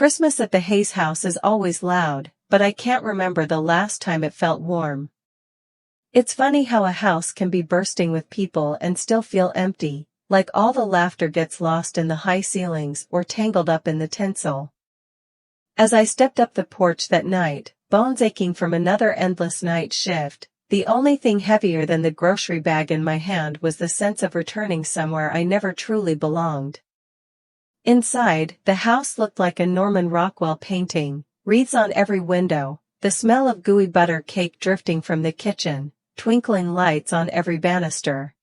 Christmas at the Hayes house is always loud, but I can't remember the last time it felt warm. It's funny how a house can be bursting with people and still feel empty, like all the laughter gets lost in the high ceilings or tangled up in the tinsel. As I stepped up the porch that night, bones aching from another endless night shift, the only thing heavier than the grocery bag in my hand was the sense of returning somewhere I never truly belonged. Inside, the house looked like a Norman Rockwell painting, wreaths on every window, the smell of gooey butter cake drifting from the kitchen, twinkling lights on every banister.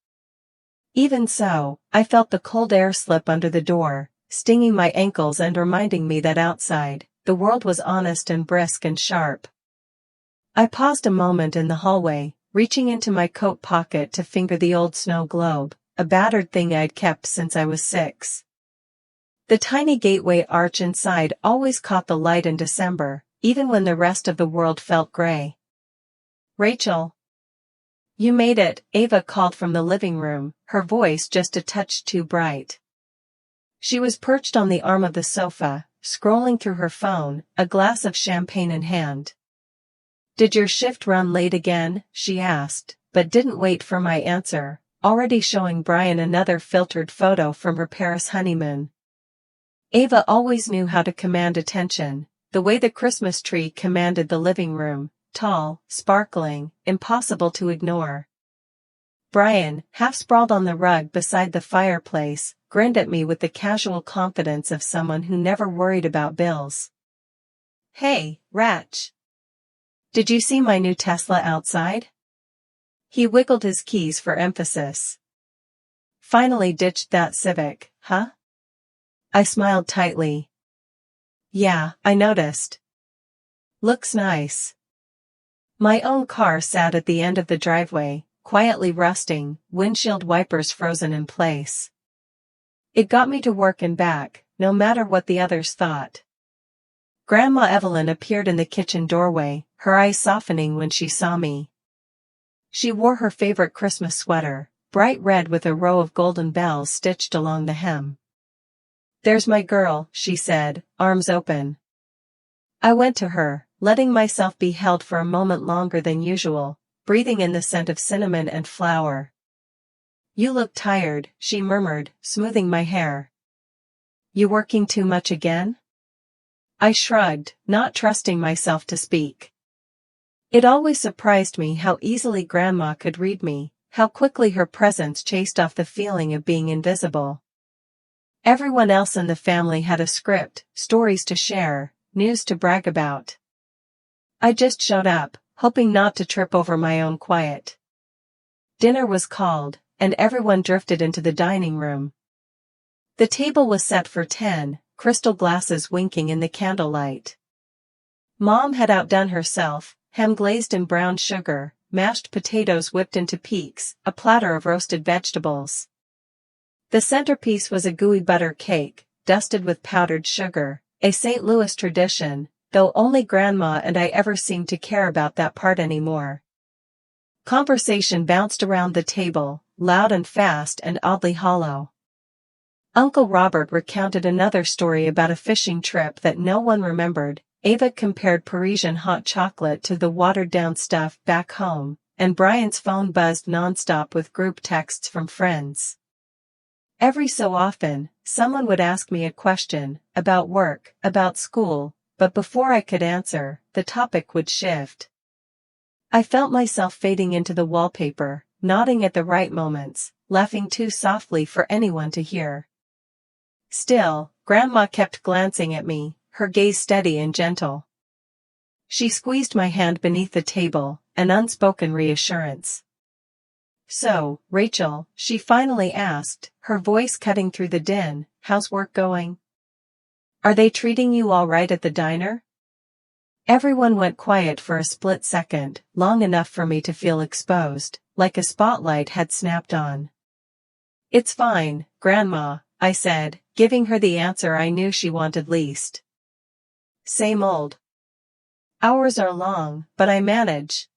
Even so, I felt the cold air slip under the door, stinging my ankles and reminding me that outside, the world was honest and brisk and sharp. I paused a moment in the hallway, reaching into my coat pocket to finger the old snow globe, a battered thing I'd kept since I was 6. The tiny gateway arch inside always caught the light in December, even when the rest of the world felt gray. "Rachel. You made it," Ava called from the living room, her voice just a touch too bright. She was perched on the arm of the sofa, scrolling through her phone, a glass of champagne in hand. "Did your shift run late again?" she asked, but didn't wait for my answer, already showing Brian another filtered photo from her Paris honeymoon. Ava always knew how to command attention, the way the Christmas tree commanded the living room, tall, sparkling, impossible to ignore. Brian, half sprawled on the rug beside the fireplace, grinned at me with the casual confidence of someone who never worried about bills. "Hey, Ratch. Did you see my new Tesla outside?" He wiggled his keys for emphasis. "Finally ditched that Civic, huh?" I smiled tightly. "Yeah, I noticed. Looks nice." My own car sat at the end of the driveway, quietly rusting, windshield wipers frozen in place. It got me to work and back, no matter what the others thought. Grandma Evelyn appeared in the kitchen doorway, her eyes softening when she saw me. She wore her favorite Christmas sweater, bright red with a row of golden bells stitched along the hem. "There's my girl," she said, arms open. I went to her, letting myself be held for a moment longer than usual, breathing in the scent of cinnamon and flour. "You look tired," she murmured, smoothing my hair. "You working too much again?" I shrugged, not trusting myself to speak. It always surprised me how easily Grandma could read me, how quickly her presence chased off the feeling of being invisible. Everyone else in the family had a script, stories to share, news to brag about. I just showed up, hoping not to trip over my own quiet. Dinner was called, and everyone drifted into the dining room. The table was set for 10, crystal glasses winking in the candlelight. Mom had outdone herself, ham glazed in brown sugar, mashed potatoes whipped into peaks, a platter of roasted vegetables. The centerpiece was a gooey butter cake, dusted with powdered sugar, a St. Louis tradition, though only Grandma and I ever seemed to care about that part anymore. Conversation bounced around the table, loud and fast and oddly hollow. Uncle Robert recounted another story about a fishing trip that no one remembered. Ava compared Parisian hot chocolate to the watered-down stuff back home, and Brian's phone buzzed nonstop with group texts from friends. Every so often, someone would ask me a question, about work, about school, but before I could answer, the topic would shift. I felt myself fading into the wallpaper, nodding at the right moments, laughing too softly for anyone to hear. Still, Grandma kept glancing at me, her gaze steady and gentle. She squeezed my hand beneath the table, an unspoken reassurance. "So, Rachel," she finally asked, her voice cutting through the din, "how's work going? Are they treating you all right at the diner?" Everyone went quiet for a split second, long enough for me to feel exposed, like a spotlight had snapped on. "It's fine, Grandma," I said, giving her the answer I knew she wanted least. "Same old. Hours are long, but I manage."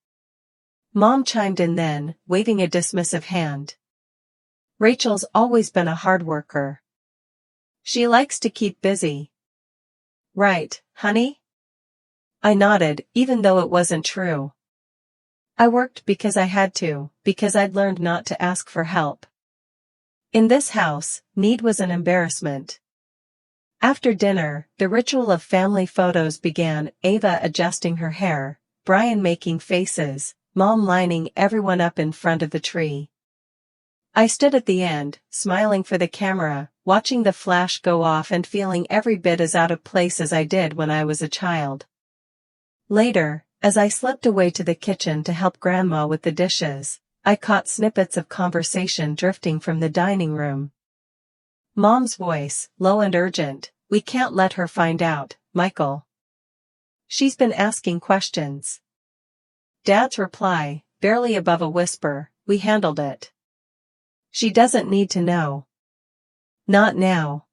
Mom chimed in then, waving a dismissive hand. "Rachel's always been a hard worker. She likes to keep busy." Right, honey? I nodded, even though it wasn't true. I worked because I had to, because I'd learned not to ask for help. In this house, need was an embarrassment. After dinner, the ritual of family photos began, Ava adjusting her hair, Brian making faces, Mom lining everyone up in front of the tree. I stood at the end, smiling for the camera, watching the flash go off and feeling every bit as out of place as I did when I was a child. Later, as I slipped away to the kitchen to help Grandma with the dishes, I caught snippets of conversation drifting from the dining room. Mom's voice, low and urgent, "We can't let her find out, Michael. She's been asking questions." Dad's reply, barely above a whisper, "We handled it. She doesn't need to know. Not now."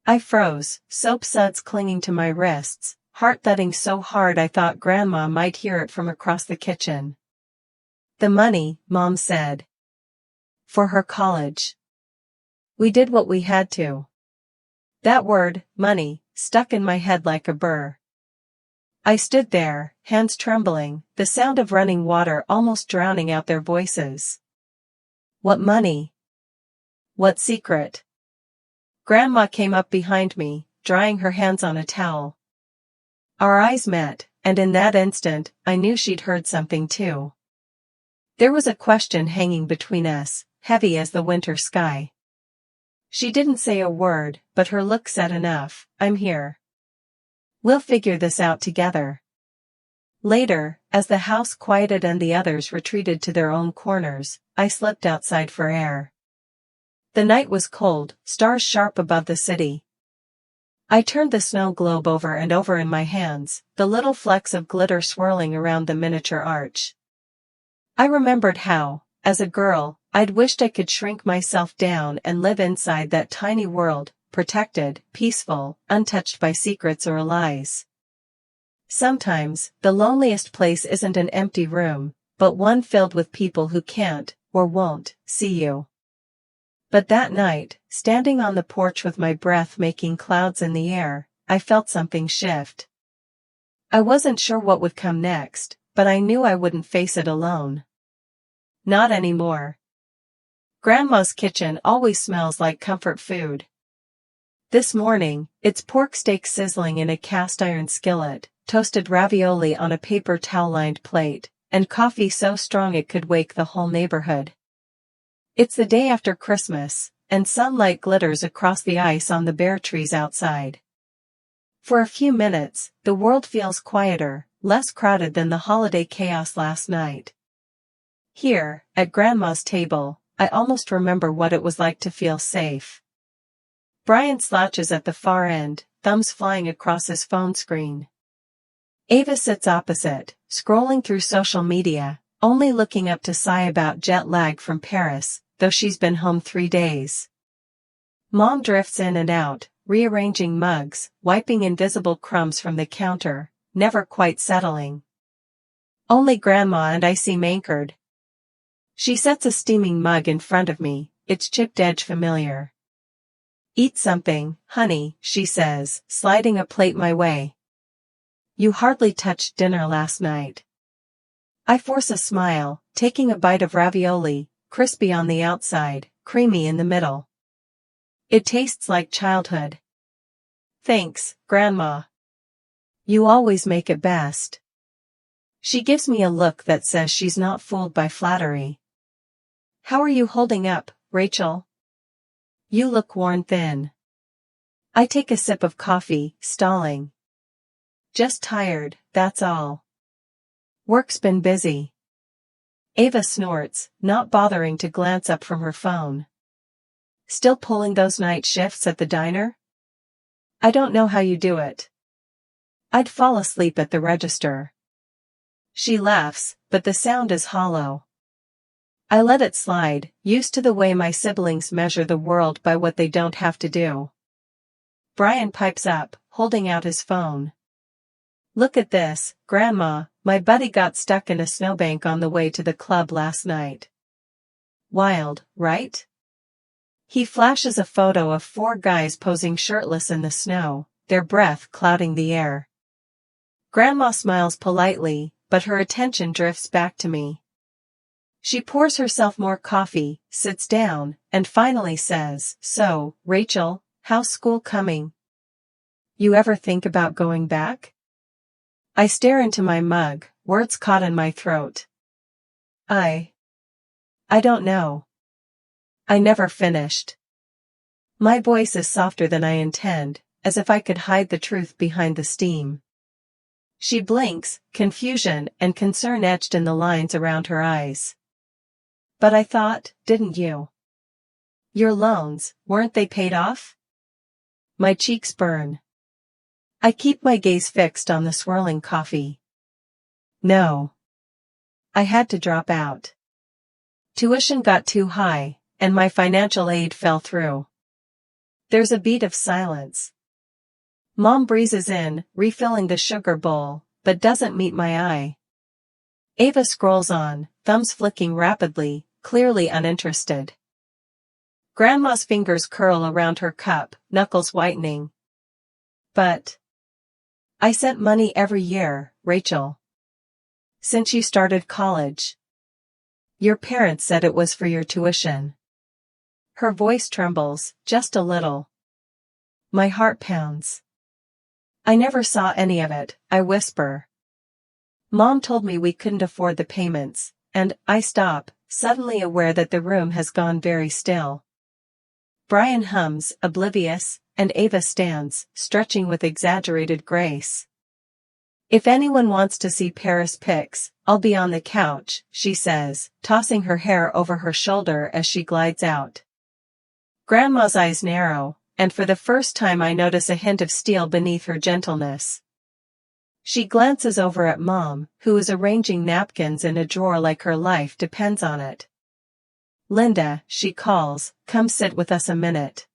I froze, soap suds clinging to my wrists, heart thudding so hard I thought Grandma might hear it from across the kitchen. "The money," Mom said. "For her college. We did what we had to." That word, money, stuck in my head like a burr. I stood there, hands trembling, the sound of running water almost drowning out their voices. What money? What secret? Grandma came up behind me, drying her hands on a towel. Our eyes met, and in that instant, I knew she'd heard something too. There was a question hanging between us, heavy as the winter sky. She didn't say a word, but her look said enough. "I'm here. We'll figure this out together." Later, as the house quieted and the others retreated to their own corners, I slipped outside for air. The night was cold, stars sharp above the city. I turned the snow globe over and over in my hands, the little flecks of glitter swirling around the miniature arch. I remembered how, as a girl, I'd wished I could shrink myself down and live inside that tiny world, protected, peaceful, untouched by secrets or lies. Sometimes, the loneliest place isn't an empty room, but one filled with people who can't, or won't, see you. But that night, standing on the porch with my breath making clouds in the air, I felt something shift. I wasn't sure what would come next, but I knew I wouldn't face it alone. Not anymore. Grandma's kitchen always smells like comfort food. This morning, it's pork steak sizzling in a cast-iron skillet, toasted ravioli on a paper towel-lined plate, and coffee so strong it could wake the whole neighborhood. It's the day after Christmas, and sunlight glitters across the ice on the bare trees outside. For a few minutes, the world feels quieter, less crowded than the holiday chaos last night. Here, at Grandma's table, I almost remember what it was like to feel safe. Brian slouches at the far end, thumbs flying across his phone screen. Ava sits opposite, scrolling through social media, only looking up to sigh about jet lag from Paris, though she's been home 3 days. Mom drifts in and out, rearranging mugs, wiping invisible crumbs from the counter, never quite settling. Only Grandma and I seem anchored. She sets a steaming mug in front of me, its chipped edge familiar. "Eat something, honey," she says, sliding a plate my way. "You hardly touched dinner last night." I force a smile, taking a bite of ravioli, crispy on the outside, creamy in the middle. It tastes like childhood. "Thanks, Grandma. You always make it best." She gives me a look that says she's not fooled by flattery. "How are you holding up, Rachel? You look worn thin." I take a sip of coffee, stalling. "Just tired, that's all. Work's been busy." Ava snorts, not bothering to glance up from her phone. "Still pulling those night shifts at the diner? I don't know how you do it. I'd fall asleep at the register." She laughs, but the sound is hollow. I let it slide, used to the way my siblings measure the world by what they don't have to do. Brian pipes up, holding out his phone. "Look at this, Grandma, my buddy got stuck in a snowbank on the way to the club last night. Wild, right?" He flashes a photo of 4 guys posing shirtless in the snow, their breath clouding the air. Grandma smiles politely, but her attention drifts back to me. She pours herself more coffee, sits down, and finally says, "So, Rachel, how's school coming? You ever think about going back?" I stare into my mug, words caught in my throat. I don't know. I never finished. My voice is softer than I intend, as if I could hide the truth behind the steam. She blinks, confusion and concern etched in the lines around her eyes. "But I thought, didn't you? Your loans, weren't they paid off?" My cheeks burn. I keep my gaze fixed on the swirling coffee. No. I had to drop out. Tuition got too high, and my financial aid fell through. There's a beat of silence. Mom breezes in, refilling the sugar bowl, but doesn't meet my eye. Ava scrolls on, thumbs flicking rapidly, clearly uninterested. Grandma's fingers curl around her cup, knuckles whitening. "But I sent money every year, Rachel. Since you started college. Your parents said it was for your tuition." Her voice trembles, just a little. My heart pounds. "I never saw any of it," I whisper. "Mom told me we couldn't afford the payments," and I stop, suddenly aware that the room has gone very still. Brian hums, oblivious, and Ava stands, stretching with exaggerated grace. "If anyone wants to see Paris pics, I'll be on the couch," she says, tossing her hair over her shoulder as she glides out. Grandma's eyes narrow, and for the first time I notice a hint of steel beneath her gentleness. She glances over at Mom, who is arranging napkins in a drawer like her life depends on it. "Linda," she calls, "come sit with us a minute."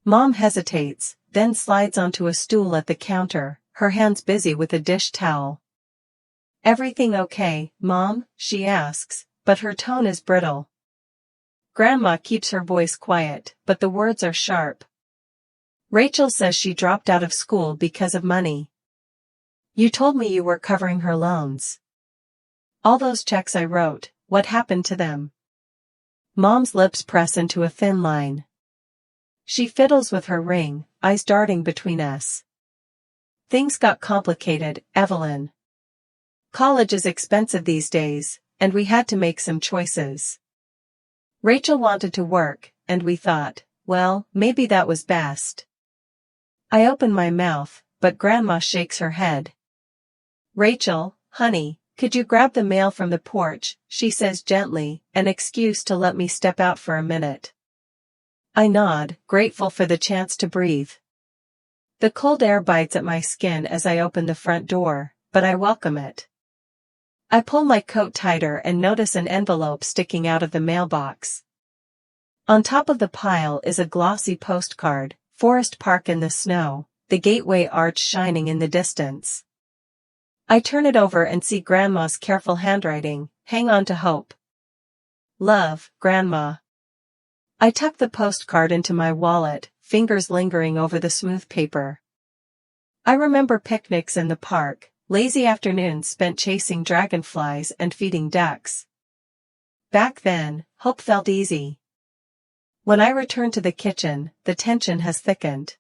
Mom hesitates, then slides onto a stool at the counter, her hands busy with a dish towel. "Everything okay, Mom?" she asks, but her tone is brittle. Grandma keeps her voice quiet, but the words are sharp. "Rachel says she dropped out of school because of money. You told me you were covering her loans. All those checks I wrote, what happened to them?" Mom's lips press into a thin line. She fiddles with her ring, eyes darting between us. "Things got complicated, Evelyn. College is expensive these days, and we had to make some choices. Rachel wanted to work, and we thought, well, maybe that was best." I open my mouth, but Grandma shakes her head. "Rachel, honey, could you grab the mail from the porch?" she says gently, an excuse to let me step out for a minute. I nod, grateful for the chance to breathe. The cold air bites at my skin as I open the front door, but I welcome it. I pull my coat tighter and notice an envelope sticking out of the mailbox. On top of the pile is a glossy postcard, Forest Park in the snow, the gateway arch shining in the distance. I turn it over and see Grandma's careful handwriting, "Hang on to hope. Love, Grandma." I tuck the postcard into my wallet, fingers lingering over the smooth paper. I remember picnics in the park, lazy afternoons spent chasing dragonflies and feeding ducks. Back then, hope felt easy. When I return to the kitchen, the tension has thickened.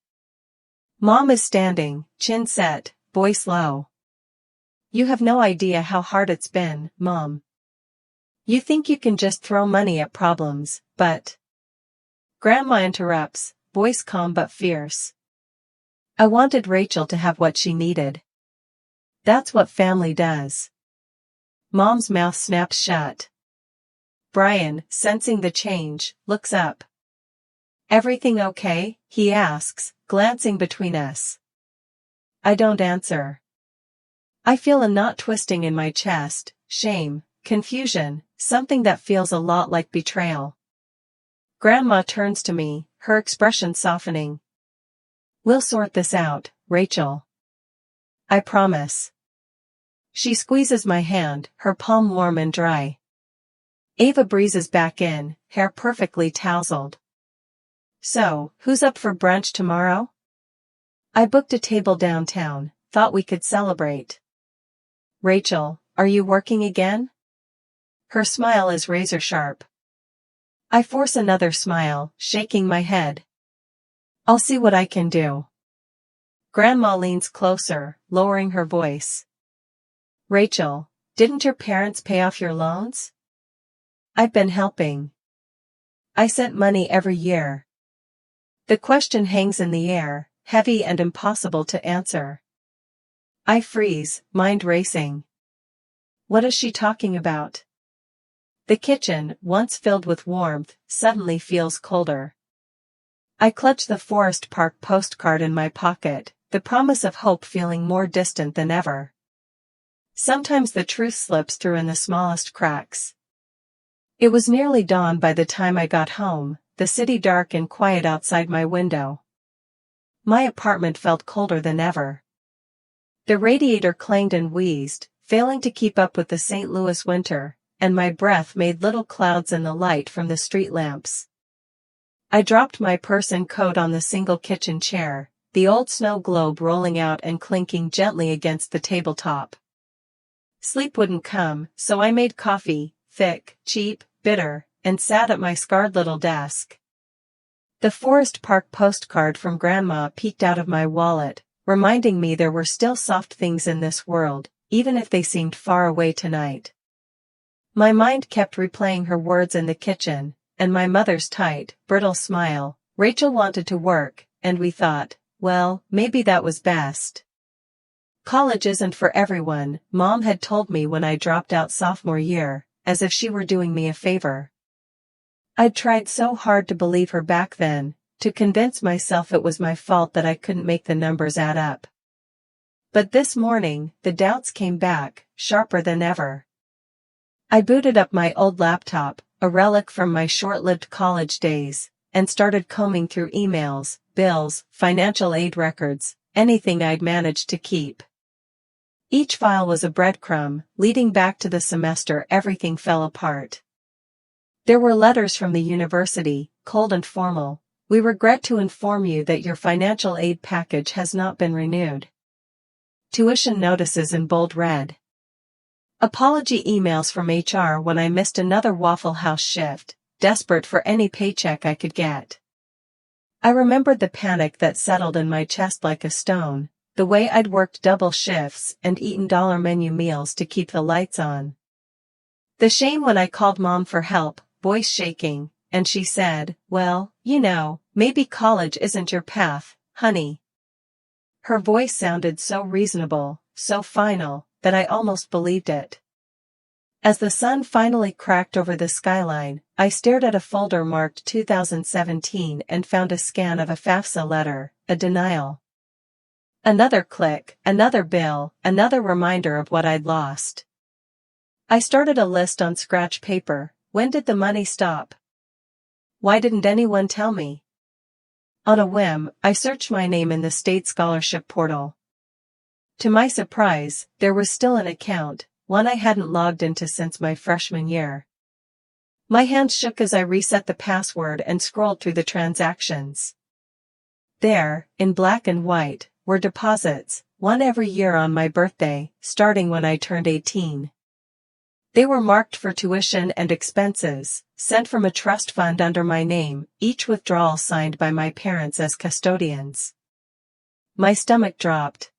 Mom is standing, chin set, voice low. "You have no idea how hard it's been, Mom. You think you can just throw money at problems, but..." Grandma interrupts, voice calm but fierce. "I wanted Rachel to have what she needed. That's what family does." Mom's mouth snaps shut. Brian, sensing the change, looks up. "Everything okay?" he asks, glancing between us. I don't answer. I feel a knot twisting in my chest, shame, confusion, something that feels a lot like betrayal. Grandma turns to me, her expression softening. "We'll sort this out, Rachel. I promise." She squeezes my hand, her palm warm and dry. Ava breezes back in, hair perfectly tousled. "So, who's up for brunch tomorrow?" I booked a table downtown, thought we could celebrate. Rachel, are you working again? Her smile is razor sharp. I force another smile, shaking my head. I'll see what I can do. Grandma leans closer, lowering her voice. Rachel, didn't your parents pay off your loans? I've been helping. I sent money every year. The question hangs in the air, heavy and impossible to answer. I freeze, mind racing. What is she talking about? The kitchen, once filled with warmth, suddenly feels colder. I clutch the Forest Park postcard in my pocket, the promise of hope feeling more distant than ever. Sometimes the truth slips through in the smallest cracks. It was nearly dawn by the time I got home, the city dark and quiet outside my window. My apartment felt colder than ever. The radiator clanged and wheezed, failing to keep up with the St. Louis winter, and my breath made little clouds in the light from the street lamps. I dropped my purse and coat on the single kitchen chair, the old snow globe rolling out and clinking gently against the tabletop. Sleep wouldn't come, so I made coffee, thick, cheap, bitter, and sat at my scarred little desk. The Forest Park postcard from Grandma peeked out of my wallet, reminding me there were still soft things in this world, even if they seemed far away tonight. My mind kept replaying her words in the kitchen, and my mother's tight, brittle smile. Rachel wanted to work, and we thought, well, maybe that was best. College isn't for everyone, Mom had told me when I dropped out sophomore year, as if she were doing me a favor. I'd tried so hard to believe her back then, to convince myself it was my fault that I couldn't make the numbers add up. But this morning, the doubts came back, sharper than ever. I booted up my old laptop, a relic from my short-lived college days, and started combing through emails, bills, financial aid records, anything I'd managed to keep. Each file was a breadcrumb, leading back to the semester everything fell apart. There were letters from the university, cold and formal. We regret to inform you that your financial aid package has not been renewed. Tuition notices in bold red. Apology emails from HR when I missed another Waffle House shift, desperate for any paycheck I could get. I remembered the panic that settled in my chest like a stone, the way I'd worked double shifts and eaten dollar menu meals to keep the lights on. The shame when I called Mom for help, voice shaking, and she said, well, you know, maybe college isn't your path, honey. Her voice sounded so reasonable, so final, that I almost believed it. As the sun finally cracked over the skyline, I stared at a folder marked 2017 and found a scan of a FAFSA letter, a denial. Another click, another bill, another reminder of what I'd lost. I started a list on scratch paper. When did the money stop? Why didn't anyone tell me? On a whim, I searched my name in the state scholarship portal. To my surprise, there was still an account, one I hadn't logged into since my freshman year. My hands shook as I reset the password and scrolled through the transactions. There, in black and white, were deposits, one every year on my birthday, starting when I turned 18. They were marked for tuition and expenses, sent from a trust fund under my name, each withdrawal signed by my parents as custodians. My stomach dropped.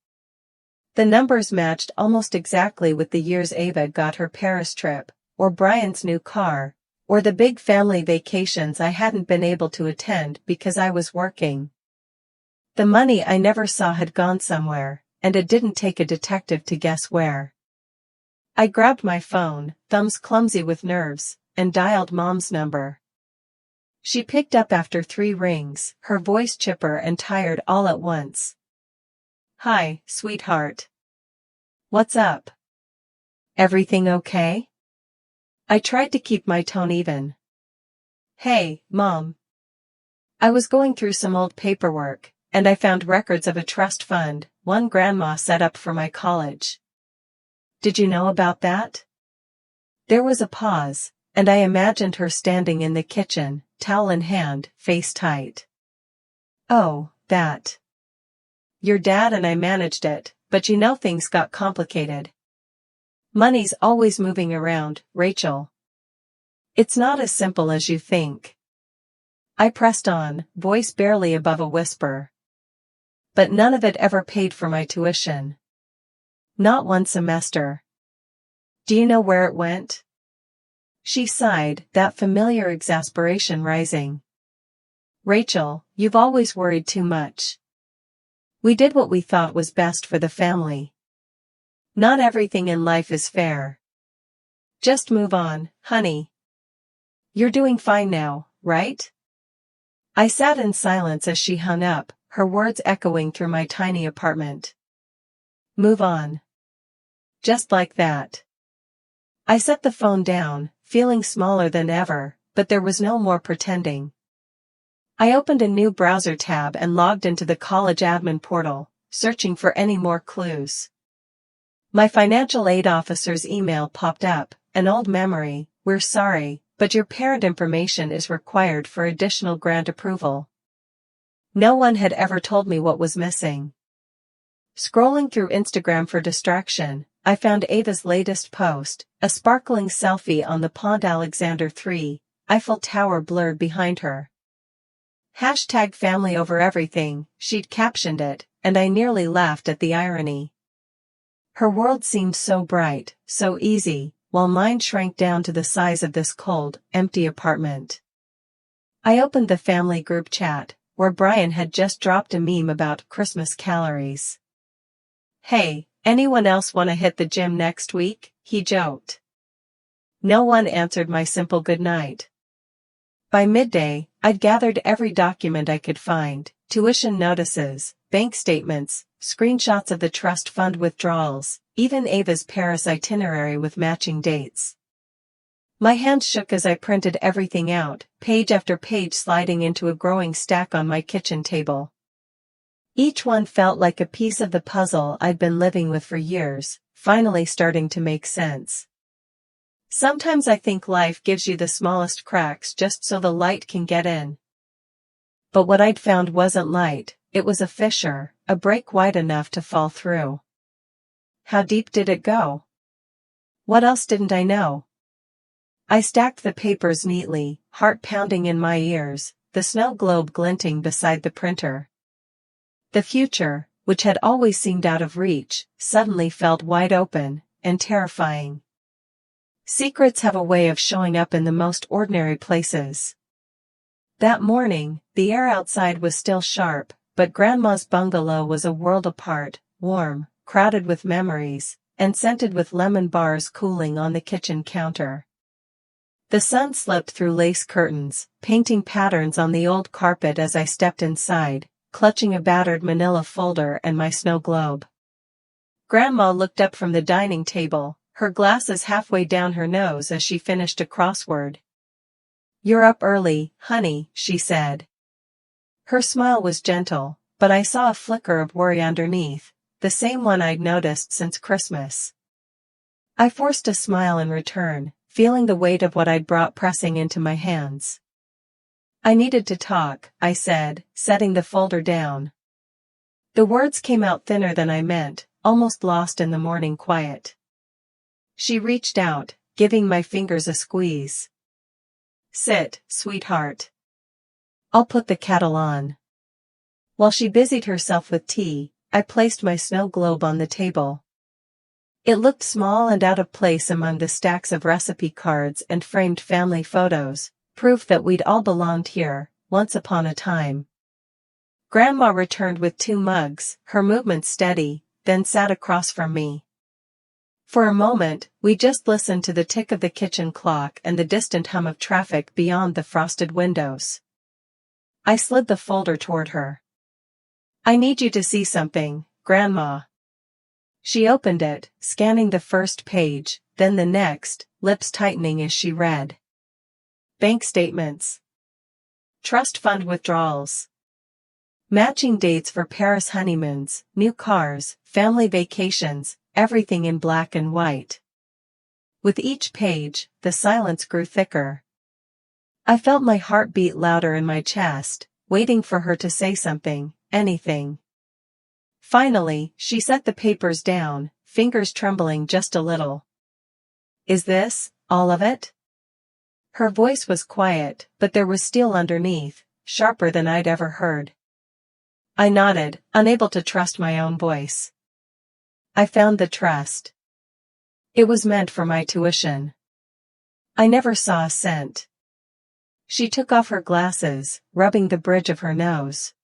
The numbers matched almost exactly with the years Ava got her Paris trip, or Brian's new car, or the big family vacations I hadn't been able to attend because I was working. The money I never saw had gone somewhere, and it didn't take a detective to guess where. I grabbed my phone, thumbs clumsy with nerves, and dialed Mom's number. She picked up after 3 rings, her voice chipper and tired all at once. Hi, sweetheart. What's up? Everything okay? I tried to keep my tone even. Hey, Mom. I was going through some old paperwork, and I found records of a trust fund, one Grandma set up for my college. Did you know about that? There was a pause, and I imagined her standing in the kitchen, towel in hand, face tight. Oh, that. Your dad and I managed it, but you know things got complicated. Money's always moving around, Rachel. It's not as simple as you think. I pressed on, voice barely above a whisper. But none of it ever paid for my tuition. Not one semester. Do you know where it went? She sighed, that familiar exasperation rising. Rachel, you've always worried too much. We did what we thought was best for the family. Not everything in life is fair. Just move on, honey. You're doing fine now, right? I sat in silence as she hung up, her words echoing through my tiny apartment. Move on. Just like that. I set the phone down, feeling smaller than ever, but there was no more pretending. I opened a new browser tab and logged into the college admin portal, searching for any more clues. My financial aid officer's email popped up, an old memory, we're sorry, but your parent information is required for additional grant approval. No one had ever told me what was missing. Scrolling through Instagram for distraction, I found Ava's latest post, a sparkling selfie on the Pont Alexander III, Eiffel Tower blurred behind her. Hashtag family over everything, she'd captioned it, and I nearly laughed at the irony. Her world seemed so bright, so easy, while mine shrank down to the size of this cold, empty apartment. I opened the family group chat, where Brian had just dropped a meme about Christmas calories. Hey, anyone else want to hit the gym next week? He joked. No one answered my simple goodnight. By midday, I'd gathered every document I could find, tuition notices, bank statements, screenshots of the trust fund withdrawals, even Ava's Paris itinerary with matching dates. My hands shook as I printed everything out, page after page sliding into a growing stack on my kitchen table. Each one felt like a piece of the puzzle I'd been living with for years, finally starting to make sense. Sometimes I think life gives you the smallest cracks just so the light can get in. But what I'd found wasn't light, it was a fissure, a break wide enough to fall through. How deep did it go? What else didn't I know? I stacked the papers neatly, heart pounding in my ears, the snow globe glinting beside the printer. The future, which had always seemed out of reach, suddenly felt wide open, and terrifying. Secrets have a way of showing up in the most ordinary places. That morning, the air outside was still sharp, but Grandma's bungalow was a world apart, warm, crowded with memories, and scented with lemon bars cooling on the kitchen counter. The sun slipped through lace curtains, painting patterns on the old carpet as I stepped inside, clutching a battered manila folder and my snow globe. Grandma looked up from the dining table, her glasses halfway down her nose as she finished a crossword. "You're up early, honey," she said. Her smile was gentle, but I saw a flicker of worry underneath, the same one I'd noticed since Christmas. I forced a smile in return, feeling the weight of what I'd brought pressing into my hands. "I needed to talk," I said, setting the folder down. The words came out thinner than I meant, almost lost in the morning quiet. She reached out, giving my fingers a squeeze. "Sit, sweetheart. I'll put the kettle on." While she busied herself with tea, I placed my snow globe on the table. It looked small and out of place among the stacks of recipe cards and framed family photos, proof that we'd all belonged here, once upon a time. Grandma returned with 2 mugs, her movements steady, then sat across from me. For a moment, we just listened to the tick of the kitchen clock and the distant hum of traffic beyond the frosted windows. I slid the folder toward her. "I need you to see something, Grandma." She opened it, scanning the first page, then the next, lips tightening as she read. Bank statements. Trust fund withdrawals. Matching dates for Paris honeymoons, new cars, family vacations, everything in black and white. With each page, the silence grew thicker. I felt my heart beat louder in my chest, waiting for her to say something, anything. Finally, she set the papers down, fingers trembling just a little. "Is this all of it?" Her voice was quiet, but there was steel underneath, sharper than I'd ever heard. I nodded, unable to trust my own voice. "I found the trust. It was meant for my tuition. I never saw a cent." She took off her glasses, rubbing the bridge of her nose.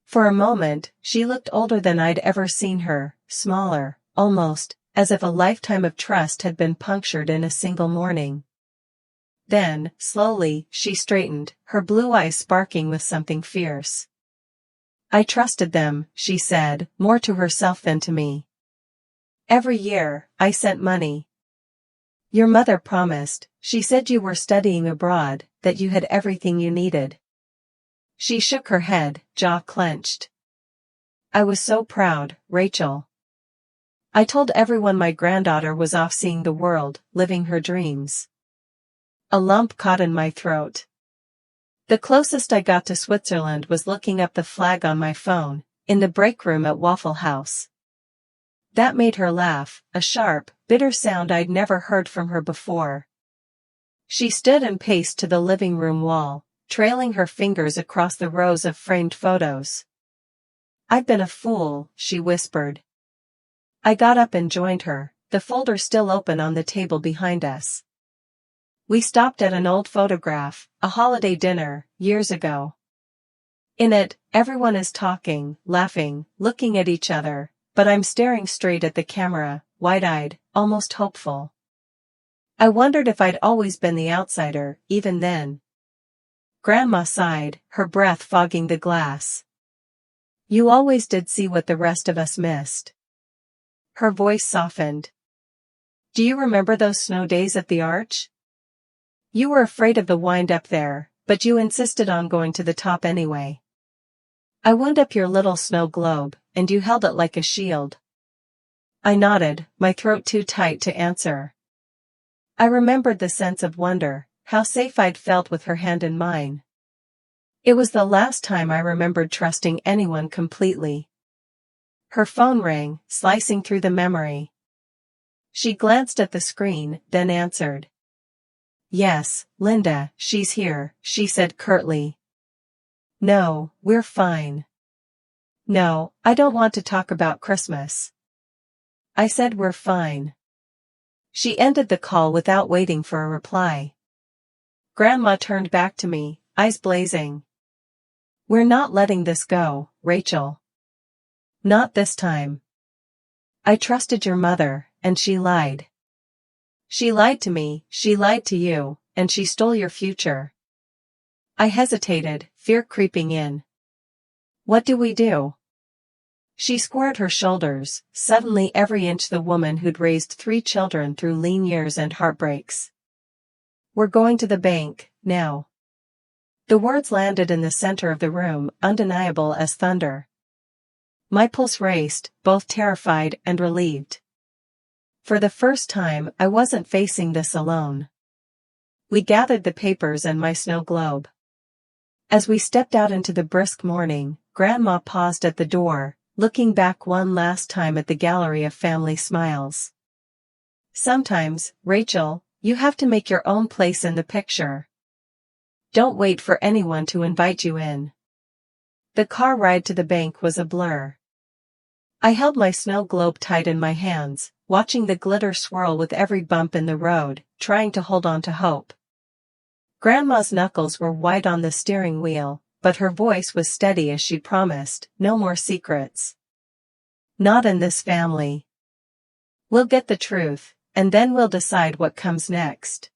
For a moment, she looked older than I'd ever seen her, smaller, almost, as if a lifetime of trust had been punctured in a single morning. Then, slowly, she straightened, her blue eyes sparking with something fierce. "I trusted them," she said, more to herself than to me. "Every year, I sent money. Your mother promised, she said you were studying abroad, that you had everything you needed." She shook her head, jaw clenched. "I was so proud, Rachel. I told everyone my granddaughter was off seeing the world, living her dreams." A lump caught in my throat. The closest I got to Switzerland was looking up the flag on my phone, in the break room at Waffle House. That made her laugh, a sharp, bitter sound I'd never heard from her before. She stood and paced to the living room wall, trailing her fingers across the rows of framed photos. "I've been a fool," she whispered. I got up and joined her, the folder still open on the table behind us. We stopped at an old photograph, a holiday dinner, years ago. In it, everyone is talking, laughing, looking at each other, but I'm staring straight at the camera, wide-eyed, almost hopeful. I wondered if I'd always been the outsider, even then. Grandma sighed, her breath fogging the glass. "You always did see what the rest of us missed." Her voice softened. "Do you remember those snow days at the Arch? You were afraid of the wind up there, but you insisted on going to the top anyway. I wound up your little snow globe, and you held it like a shield." I nodded, my throat too tight to answer. I remembered the sense of wonder, how safe I'd felt with her hand in mine. It was the last time I remembered trusting anyone completely. Her phone rang, slicing through the memory. She glanced at the screen, then answered. "Yes, Linda, she's here," she said curtly. "No, we're fine." "No, I don't want to talk about Christmas." I said we're fine. She ended the call without waiting for a reply. Grandma turned back to me, eyes blazing. "We're not letting this go, Rachel. Not this time. I trusted your mother, and she lied. She lied to me, she lied to you, and she stole your future." I hesitated, fear creeping in. "What do we do?" She squared her shoulders, suddenly every inch the woman who'd raised 3 children through lean years and heartbreaks. "We're going to the bank, now." The words landed in the center of the room, undeniable as thunder. My pulse raced, both terrified and relieved. For the first time, I wasn't facing this alone. We gathered the papers and my snow globe. As we stepped out into the brisk morning, Grandma paused at the door, looking back one last time at the gallery of family smiles. "Sometimes, Rachel, you have to make your own place in the picture. Don't wait for anyone to invite you in." The car ride to the bank was a blur. I held my snow globe tight in my hands, watching the glitter swirl with every bump in the road, trying to hold on to hope. Grandma's knuckles were white on the steering wheel, but her voice was steady as she promised, "No more secrets. Not in this family. We'll get the truth, and then we'll decide what comes next."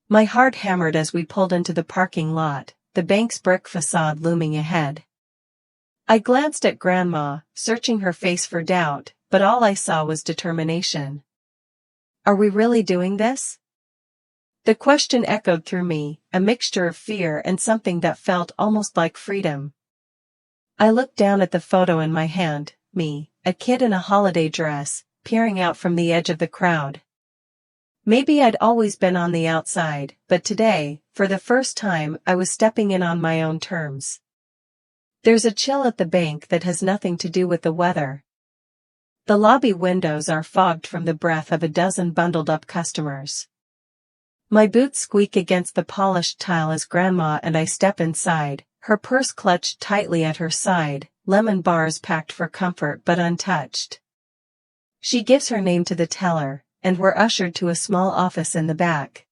My heart hammered as we pulled into the parking lot, the bank's brick facade looming ahead. I glanced at Grandma, searching her face for doubt, but all I saw was determination. "Are we really doing this?" The question echoed through me, a mixture of fear and something that felt almost like freedom. I looked down at the photo in my hand, me, a kid in a holiday dress, peering out from the edge of the crowd. Maybe I'd always been on the outside, but today, for the first time, I was stepping in on my own terms. There's a chill at the bank that has nothing to do with the weather. The lobby windows are fogged from the breath of a dozen bundled-up customers. My boots squeak against the polished tile as Grandma and I step inside, her purse clutched tightly at her side, lemon bars packed for comfort but untouched. She gives her name to the teller, and we're ushered to a small office in the back.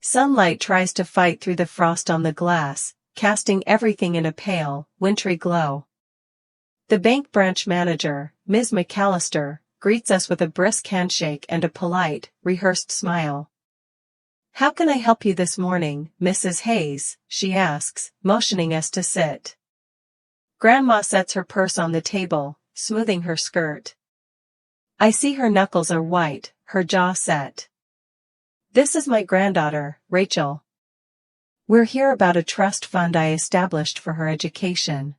Sunlight tries to fight through the frost on the glass, casting everything in a pale, wintry glow. The bank branch manager, Ms. McAllister, greets us with a brisk handshake and a polite, rehearsed smile. "How can I help you this morning, Mrs. Hayes?" she asks, motioning us to sit. Grandma sets her purse on the table, smoothing her skirt. I see her knuckles are white, her jaw set. "This is my granddaughter, Rachel. We're here about a trust fund I established for her education.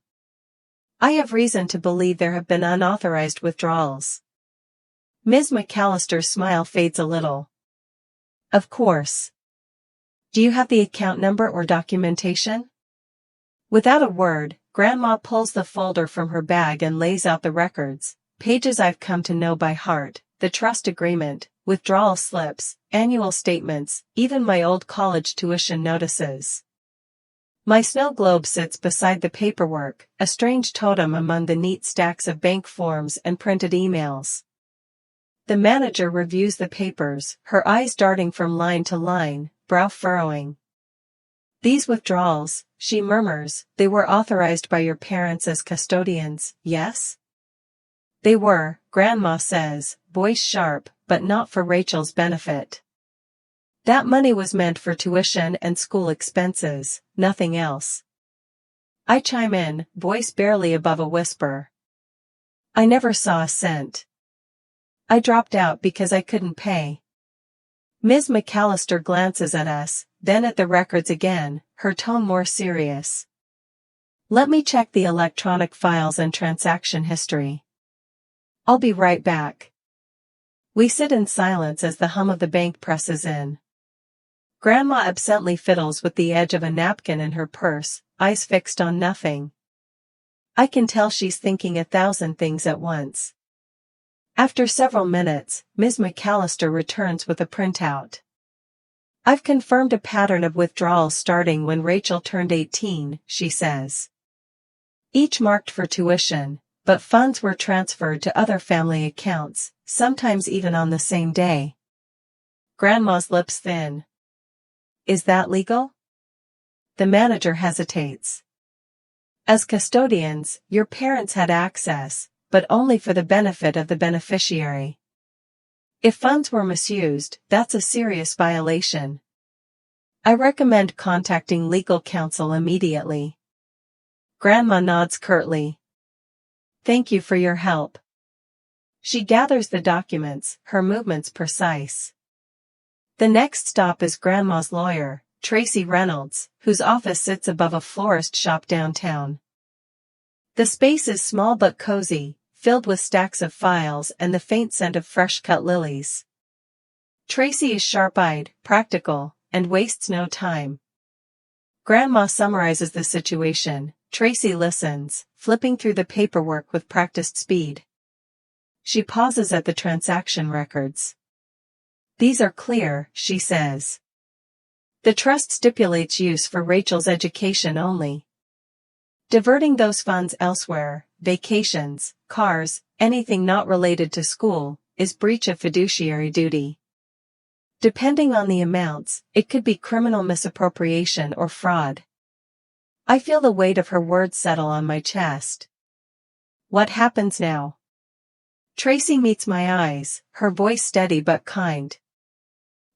I have reason to believe there have been unauthorized withdrawals." Ms. McAllister's smile fades a little. "Of course. Do you have the account number or documentation?" Without a word, Grandma pulls the folder from her bag and lays out the records, pages I've come to know by heart, the trust agreement, withdrawal slips, annual statements, even my old college tuition notices. My snow globe sits beside the paperwork, a strange totem among the neat stacks of bank forms and printed emails. The manager reviews the papers, her eyes darting from line to line, brow furrowing. "These withdrawals," she murmurs, "they were authorized by your parents as custodians, yes?" "They were," Grandma says, voice sharp, "but not for Rachel's benefit. That money was meant for tuition and school expenses, nothing else." I chime in, voice barely above a whisper. "I never saw a cent. I dropped out because I couldn't pay." Ms. McAllister glances at us, then at the records again, her tone more serious. "Let me check the electronic files and transaction history. I'll be right back." We sit in silence as the hum of the bank presses in. Grandma absently fiddles with the edge of a napkin in her purse, eyes fixed on nothing. I can tell she's thinking 1,000 things at once. After several minutes, Ms. McAllister returns with a printout. "I've confirmed a pattern of withdrawals starting when Rachel turned 18, she says. Each marked for tuition, but funds were transferred to other family accounts, sometimes even on the same day." Grandma's lips thin. "Is that legal?" The manager hesitates. "As custodians, your parents had access, but only for the benefit of the beneficiary. If funds were misused, that's a serious violation. I recommend contacting legal counsel immediately." Grandma nods curtly. "Thank you for your help." She gathers the documents, her movements precise. The next stop is Grandma's lawyer, Tracy Reynolds, whose office sits above a florist shop downtown. The space is small but cozy, filled with stacks of files and the faint scent of fresh-cut lilies. Tracy is sharp-eyed, practical, and wastes no time. Grandma summarizes the situation. Tracy listens, flipping through the paperwork with practiced speed. She pauses at the transaction records. "These are clear," she says. "The trust stipulates use for Rachel's education only. Diverting those funds elsewhere, vacations, cars, anything not related to school, is breach of fiduciary duty. Depending on the amounts, it could be criminal misappropriation or fraud." I feel the weight of her words settle on my chest. "What happens now?" Tracy meets my eyes, her voice steady but kind.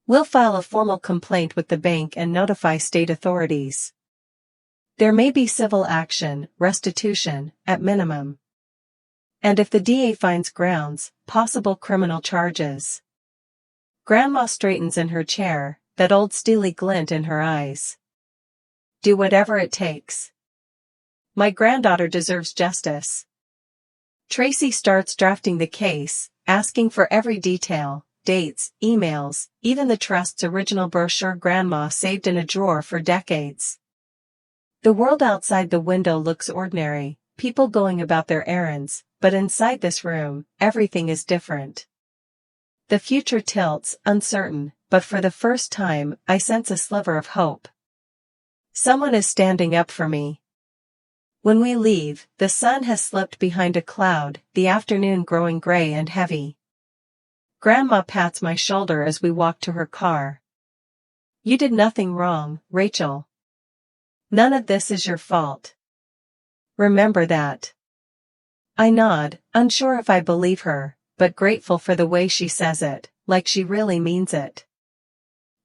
"We'll file a formal complaint with the bank and notify state authorities. There may be civil action, restitution, at minimum. And if the DA finds grounds, possible criminal charges." Grandma straightens in her chair, that old steely glint in her eyes. "Do whatever it takes. My granddaughter deserves justice." Tracy starts drafting the case, asking for every detail, dates, emails, even the trust's original brochure Grandma saved in a drawer for decades. The world outside the window looks ordinary, people going about their errands, but inside this room, everything is different. The future tilts, uncertain, but for the first time, I sense a sliver of hope. Someone is standing up for me. When we leave, the sun has slipped behind a cloud, the afternoon growing gray and heavy. Grandma pats my shoulder as we walk to her car. "You did nothing wrong, Rachel. None of this is your fault. Remember that." I nod, unsure if I believe her, but grateful for the way she says it, like she really means it.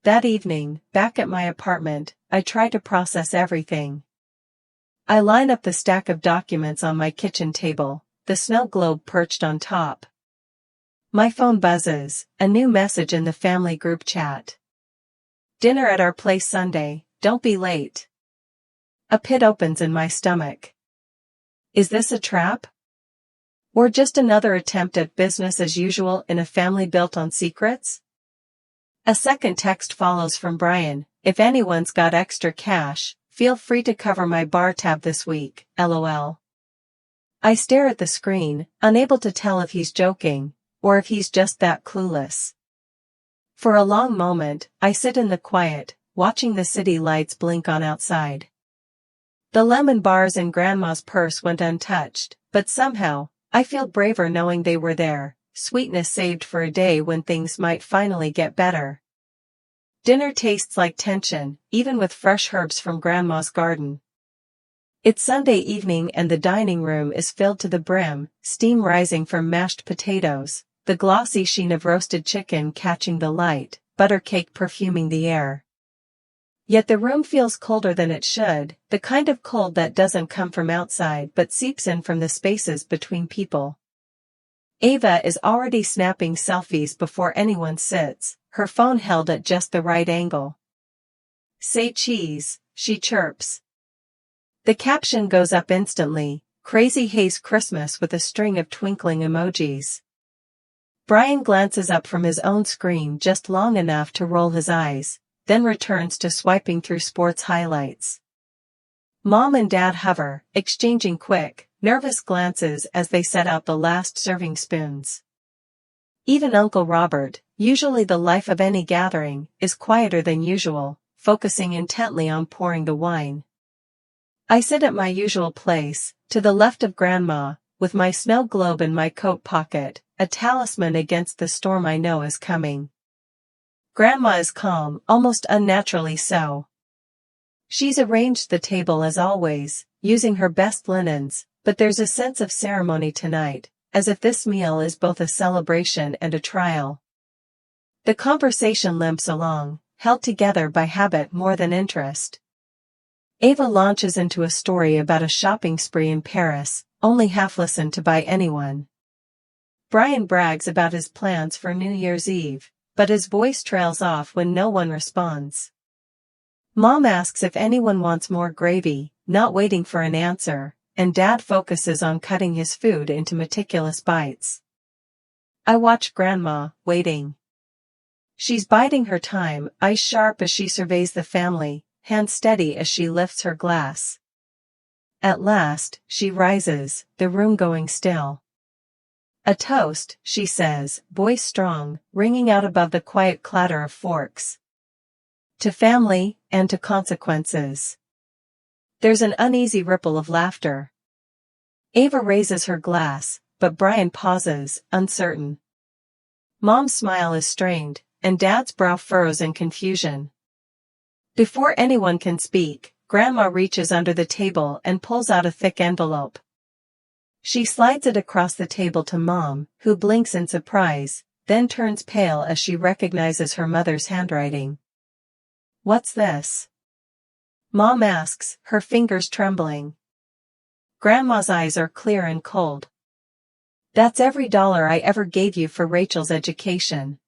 That evening, back at my apartment, I try to process everything. I line up the stack of documents on my kitchen table, the snow globe perched on top. My phone buzzes, a new message in the family group chat. "Dinner at our place Sunday, don't be late." A pit opens in my stomach. Is this a trap? Or just another attempt at business as usual in a family built on secrets? A second text follows from Brian: "If anyone's got extra cash, feel free to cover my bar tab this week, LOL." I stare at the screen, unable to tell if he's joking, or if he's just that clueless. For a long moment, I sit in the quiet, watching the city lights blink on outside. The lemon bars in Grandma's purse went untouched, but somehow, I feel braver knowing they were there, sweetness saved for a day when things might finally get better. Dinner tastes like tension, even with fresh herbs from Grandma's garden. It's Sunday evening and the dining room is filled to the brim, steam rising from mashed potatoes, the glossy sheen of roasted chicken catching the light, butter cake perfuming the air. Yet the room feels colder than it should, the kind of cold that doesn't come from outside but seeps in from the spaces between people. Ava is already snapping selfies before anyone sits, her phone held at just the right angle. "Say cheese," she chirps. The caption goes up instantly: "Crazy Haze Christmas" with a string of twinkling emojis. Brian glances up from his own screen just long enough to roll his eyes, then returns to swiping through sports highlights. Mom and Dad hover, exchanging quick, nervous glances as they set out the last serving spoons. Even Uncle Robert, usually the life of any gathering, is quieter than usual, focusing intently on pouring the wine. I sit at my usual place, to the left of Grandma, with my snow globe in my coat pocket, a talisman against the storm I know is coming. Grandma is calm, almost unnaturally so. She's arranged the table as always, using her best linens, but there's a sense of ceremony tonight, as if this meal is both a celebration and a trial. The conversation limps along, held together by habit more than interest. Ava launches into a story about a shopping spree in Paris, only half listened to by anyone. Brian brags about his plans for New Year's Eve, but his voice trails off when no one responds. Mom asks if anyone wants more gravy, not waiting for an answer, and Dad focuses on cutting his food into meticulous bites. I watch Grandma, waiting. She's biding her time, eyes sharp as she surveys the family, hands steady as she lifts her glass. At last, she rises, the room going still. "A toast," she says, voice strong, ringing out above the quiet clatter of forks. "To family, and to consequences." There's an uneasy ripple of laughter. Ava raises her glass, but Brian pauses, uncertain. Mom's smile is strained, and Dad's brow furrows in confusion. Before anyone can speak, Grandma reaches under the table and pulls out a thick envelope. She slides it across the table to Mom, who blinks in surprise, then turns pale as she recognizes her mother's handwriting. "What's this?" Mom asks, her fingers trembling. Grandma's eyes are clear and cold. "That's every dollar I ever gave you for Rachel's education.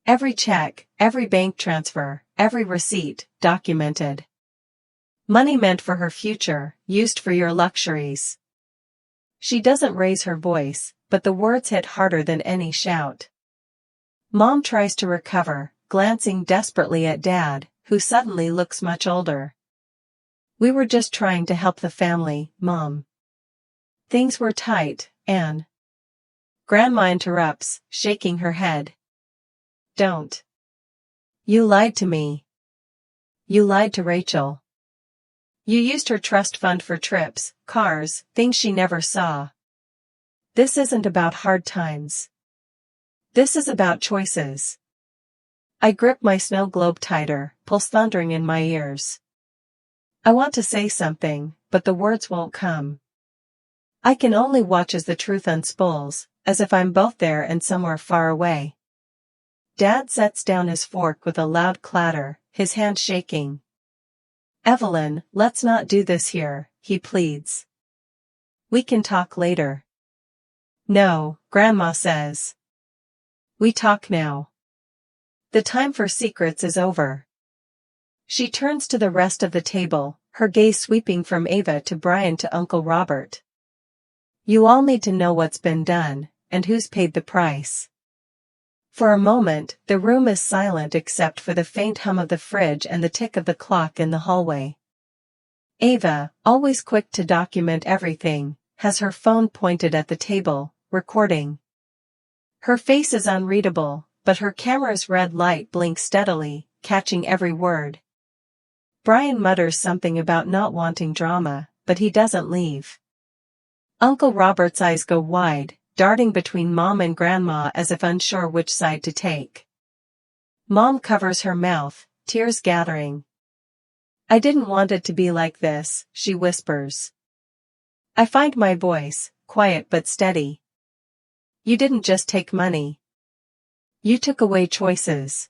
Every check, every bank transfer, every receipt, documented. Money meant for her future, used for your luxuries." She doesn't raise her voice, but the words hit harder than any shout. Mom tries to recover, glancing desperately at Dad, who suddenly looks much older. We were just trying to help the family, Mom. Things were tight, Anne. Grandma interrupts, shaking her head. Don't. You lied to me. You lied to Rachel. You used her trust fund for trips, cars, things she never saw. This isn't about hard times. This is about choices. I grip my snow globe tighter, pulse thundering in my ears. I want to say something, but the words won't come. I can only watch as the truth unspools, as if I'm both there and somewhere far away. Dad sets down his fork with a loud clatter, his hand shaking. Evelyn, let's not do this here, he pleads. We can talk later. No, Grandma says. We talk now. The time for secrets is over. She turns to the rest of the table, her gaze sweeping from Ava to Brian to Uncle Robert. You all need to know what's been done, and who's paid the price. For a moment, the room is silent except for the faint hum of the fridge and the tick of the clock in the hallway. Ava, always quick to document everything, has her phone pointed at the table, recording. Her face is unreadable, but her camera's red light blinks steadily, catching every word. Brian mutters something about not wanting drama, but he doesn't leave. Uncle Robert's eyes go wide, darting between Mom and Grandma as if unsure which side to take. Mom covers her mouth, tears gathering. I didn't want it to be like this, she whispers. I find my voice, quiet but steady. You didn't just take money. You took away choices.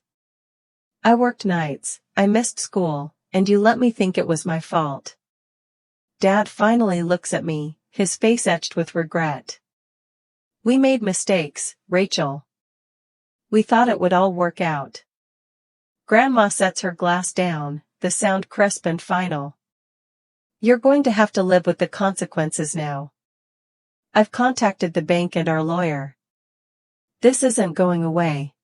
I worked nights, I missed school, and you let me think it was my fault. Dad finally looks at me, his face etched with regret. We made mistakes, Rachel. We thought it would all work out. Grandma sets her glass down, the sound crisp and final. You're going to have to live with the consequences now. I've contacted the bank and our lawyer. This isn't going away.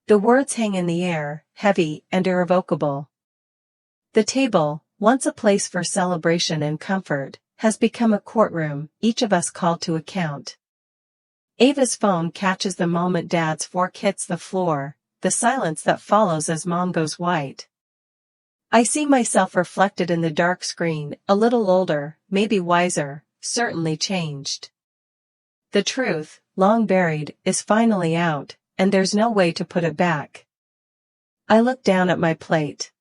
The words hang in the air, heavy and irrevocable. The table, once a place for celebration and comfort, has become a courtroom, each of us called to account. Ava's phone catches the moment Dad's fork hits the floor, the silence that follows as Mom goes white. I see myself reflected in the dark screen, a little older, maybe wiser, certainly changed. The truth, long buried, is finally out, and there's no way to put it back. I look down at my plate.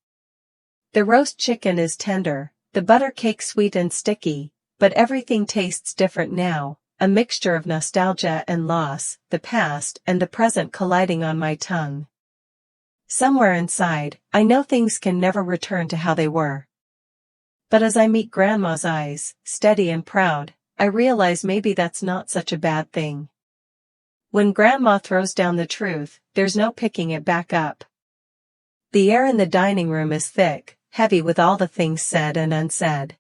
The roast chicken is tender, the butter cake sweet and sticky, but everything tastes different now. A mixture of nostalgia and loss, the past and the present colliding on my tongue. Somewhere inside, I know things can never return to how they were. But as I meet Grandma's eyes, steady and proud, I realize maybe that's not such a bad thing. When Grandma throws down the truth, there's no picking it back up. The air in the dining room is thick, heavy with all the things said and unsaid.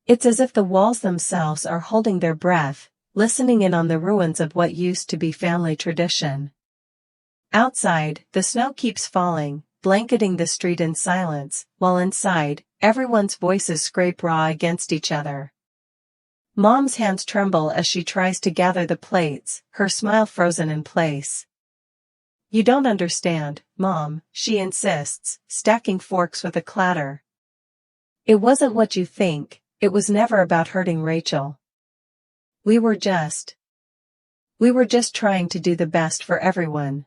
It's as if the walls themselves are holding their breath, listening in on the ruins of what used to be family tradition. Outside, the snow keeps falling, blanketing the street in silence, while inside, everyone's voices scrape raw against each other. Mom's hands tremble as she tries to gather the plates, her smile frozen in place. You don't understand, Mom, she insists, stacking forks with a clatter. It wasn't what you think. It was never about hurting Rachel. We were just trying to do the best for everyone.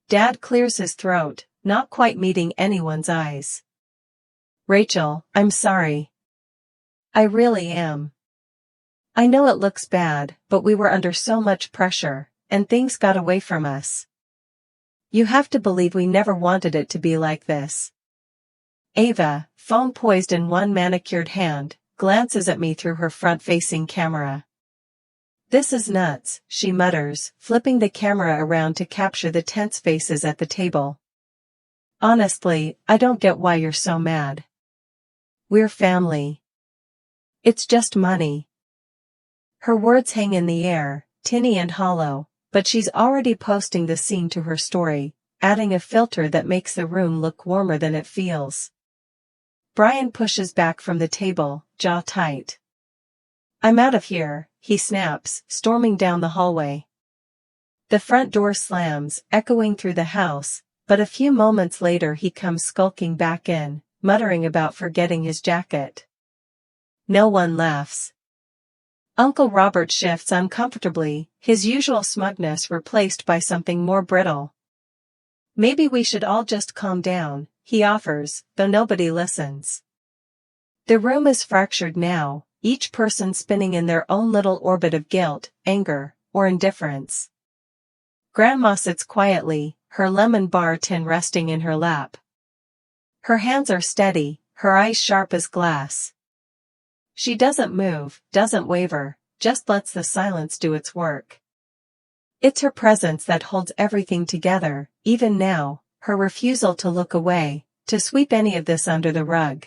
Dad clears his throat, not quite meeting anyone's eyes. Rachel, I'm sorry. I really am. I know it looks bad, but we were under so much pressure, and things got away from us. You have to believe we never wanted it to be like this. Ava, phone poised in one manicured hand, glances at me through her front-facing camera. This is nuts, she mutters, flipping the camera around to capture the tense faces at the table. Honestly, I don't get why you're so mad. We're family. It's just money. Her words hang in the air, tinny and hollow, but she's already posting the scene to her story, adding a filter that makes the room look warmer than it feels. Brian pushes back from the table, jaw tight. "I'm out of here," he snaps, storming down the hallway. The front door slams, echoing through the house, but a few moments later he comes skulking back in, muttering about forgetting his jacket. No one laughs. Uncle Robert shifts uncomfortably, his usual smugness replaced by something more brittle. "Maybe we should all just calm down," he offers, though nobody listens. The room is fractured now, each person spinning in their own little orbit of guilt, anger, or indifference. Grandma sits quietly, her lemon bar tin resting in her lap. Her hands are steady, her eyes sharp as glass. She doesn't move, doesn't waver, just lets the silence do its work. It's her presence that holds everything together, even now, her refusal to look away, to sweep any of this under the rug.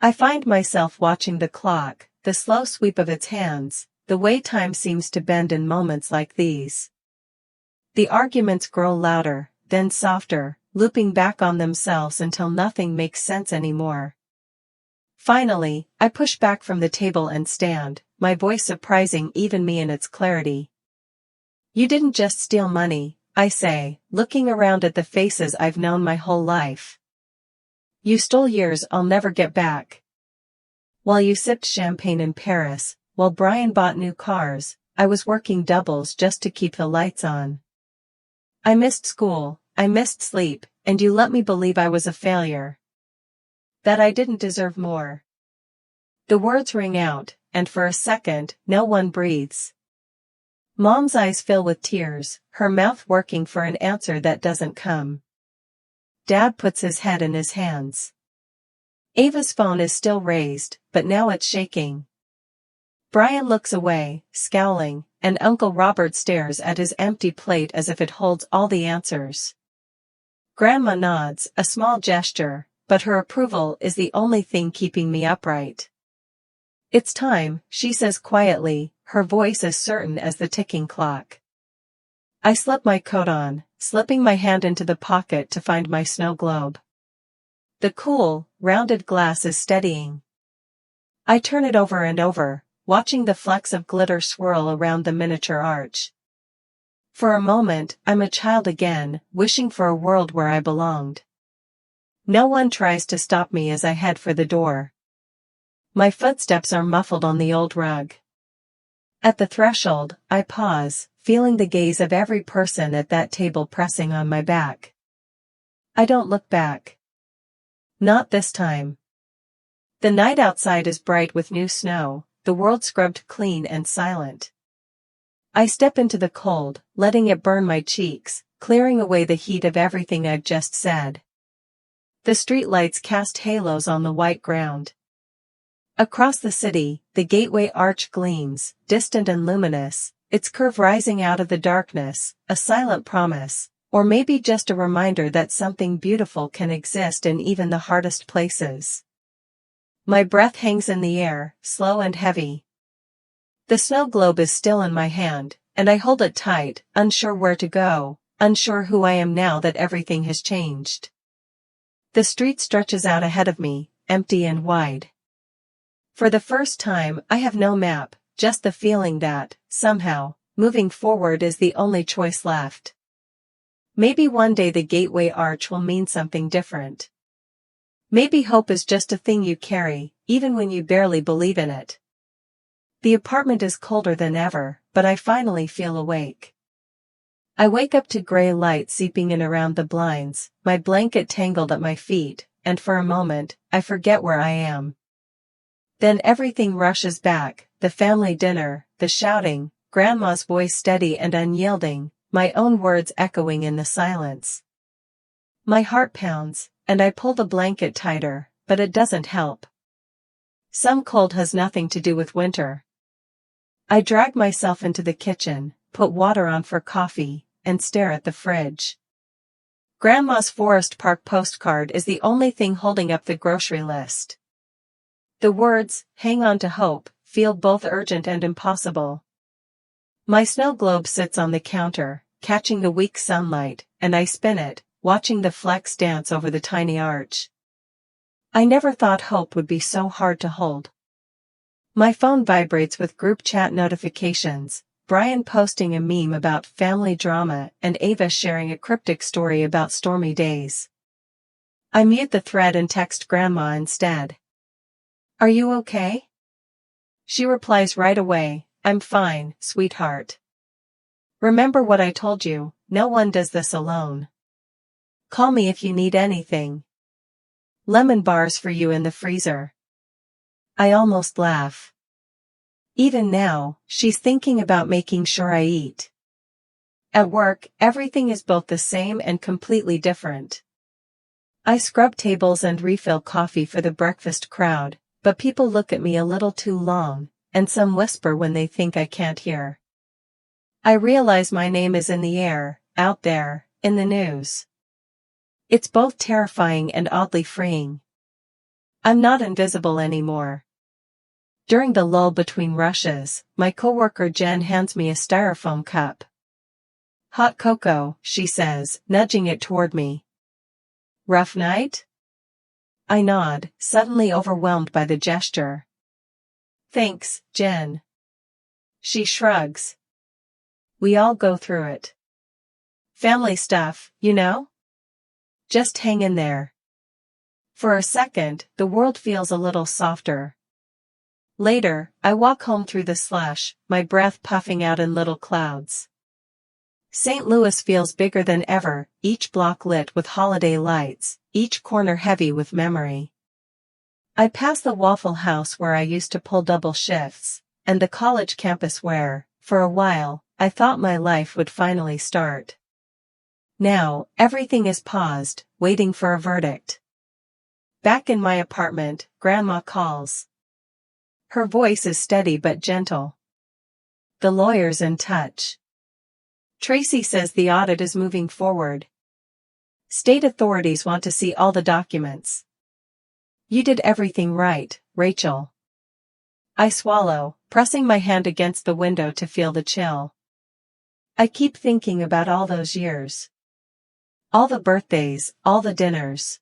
I find myself watching the clock, the slow sweep of its hands, the way time seems to bend in moments like these. The arguments grow louder, then softer, looping back on themselves until nothing makes sense anymore. Finally, I push back from the table and stand, my voice surprising even me in its clarity. "You didn't just steal money," I say, looking around at the faces I've known my whole life. "You stole years I'll never get back." While you sipped champagne in Paris, while Brian bought new cars, I was working doubles just to keep the lights on. I missed school, I missed sleep, and you let me believe I was a failure. That I didn't deserve more. The words ring out, and for a second, no one breathes. Mom's eyes fill with tears, her mouth working for an answer that doesn't come. Dad puts his head in his hands. Ava's phone is still raised, but now it's shaking. Brian looks away, scowling, and Uncle Robert stares at his empty plate as if it holds all the answers. Grandma nods, a small gesture, but her approval is the only thing keeping me upright. "It's time," she says quietly, her voice as certain as the ticking clock. I slip my coat on, slipping my hand into the pocket to find my snow globe. The cool, rounded glass is steadying. I turn it over and over, watching the flecks of glitter swirl around the miniature arch. For a moment, I'm a child again, wishing for a world where I belonged. No one tries to stop me as I head for the door. My footsteps are muffled on the old rug. At the threshold, I pause, feeling the gaze of every person at that table pressing on my back. I don't look back. Not this time. The night outside is bright with new snow, the world scrubbed clean and silent. I step into the cold, letting it burn my cheeks, clearing away the heat of everything I've just said. The streetlights cast halos on the white ground. Across the city, the gateway arch gleams, distant and luminous, its curve rising out of the darkness, a silent promise, or maybe just a reminder that something beautiful can exist in even the hardest places. My breath hangs in the air, slow and heavy. The snow globe is still in my hand, and I hold it tight, unsure where to go, unsure who I am now that everything has changed. The street stretches out ahead of me, empty and wide. For the first time, I have no map, just the feeling that, somehow, moving forward is the only choice left. Maybe one day the gateway arch will mean something different. Maybe hope is just a thing you carry, even when you barely believe in it. The apartment is colder than ever, but I finally feel awake. I wake up to gray light seeping in around the blinds, my blanket tangled at my feet, and for a moment, I forget where I am. Then everything rushes back, the family dinner, the shouting, Grandma's voice steady and unyielding, my own words echoing in the silence. My heart pounds, and I pull the blanket tighter, but it doesn't help. Some cold has nothing to do with winter. I drag myself into the kitchen, put water on for coffee, and stare at the fridge. Grandma's Forest Park postcard is the only thing holding up the grocery list. The words, "hang on to hope," feel both urgent and impossible. My snow globe sits on the counter, catching the weak sunlight, and I spin it, watching the flecks dance over the tiny arch. I never thought hope would be so hard to hold. My phone vibrates with group chat notifications, Brian posting a meme about family drama and Ava sharing a cryptic story about stormy days. I mute the thread and text Grandma instead. "Are you okay?" She replies right away, "I'm fine, sweetheart. Remember what I told you, no one does this alone. Call me if you need anything. Lemon bars for you in the freezer." I almost laugh. Even now, she's thinking about making sure I eat. At work, everything is both the same and completely different. I scrub tables and refill coffee for the breakfast crowd, but people look at me a little too long, and some whisper when they think I can't hear. I realize my name is in the air, out there, in the news. It's both terrifying and oddly freeing. I'm not invisible anymore. During the lull between rushes, my coworker Jen hands me a styrofoam cup. "Hot cocoa," she says, nudging it toward me. "Rough night?" I nod, suddenly overwhelmed by the gesture. "Thanks, Jen." She shrugs. "We all go through it. Family stuff, you know? Just hang in there." For a second, the world feels a little softer. Later, I walk home through the slush, my breath puffing out in little clouds. St. Louis feels bigger than ever, each block lit with holiday lights, each corner heavy with memory. I pass the Waffle House where I used to pull double shifts, and the college campus where, for a while, I thought my life would finally start. Now, everything is paused, waiting for a verdict. Back in my apartment, Grandma calls. Her voice is steady but gentle. "The lawyer's in touch. Tracy says the audit is moving forward. State authorities want to see all the documents. You did everything right, Rachel." I swallow, pressing my hand against the window to feel the chill. I keep thinking about all those years. All the birthdays, all the dinners.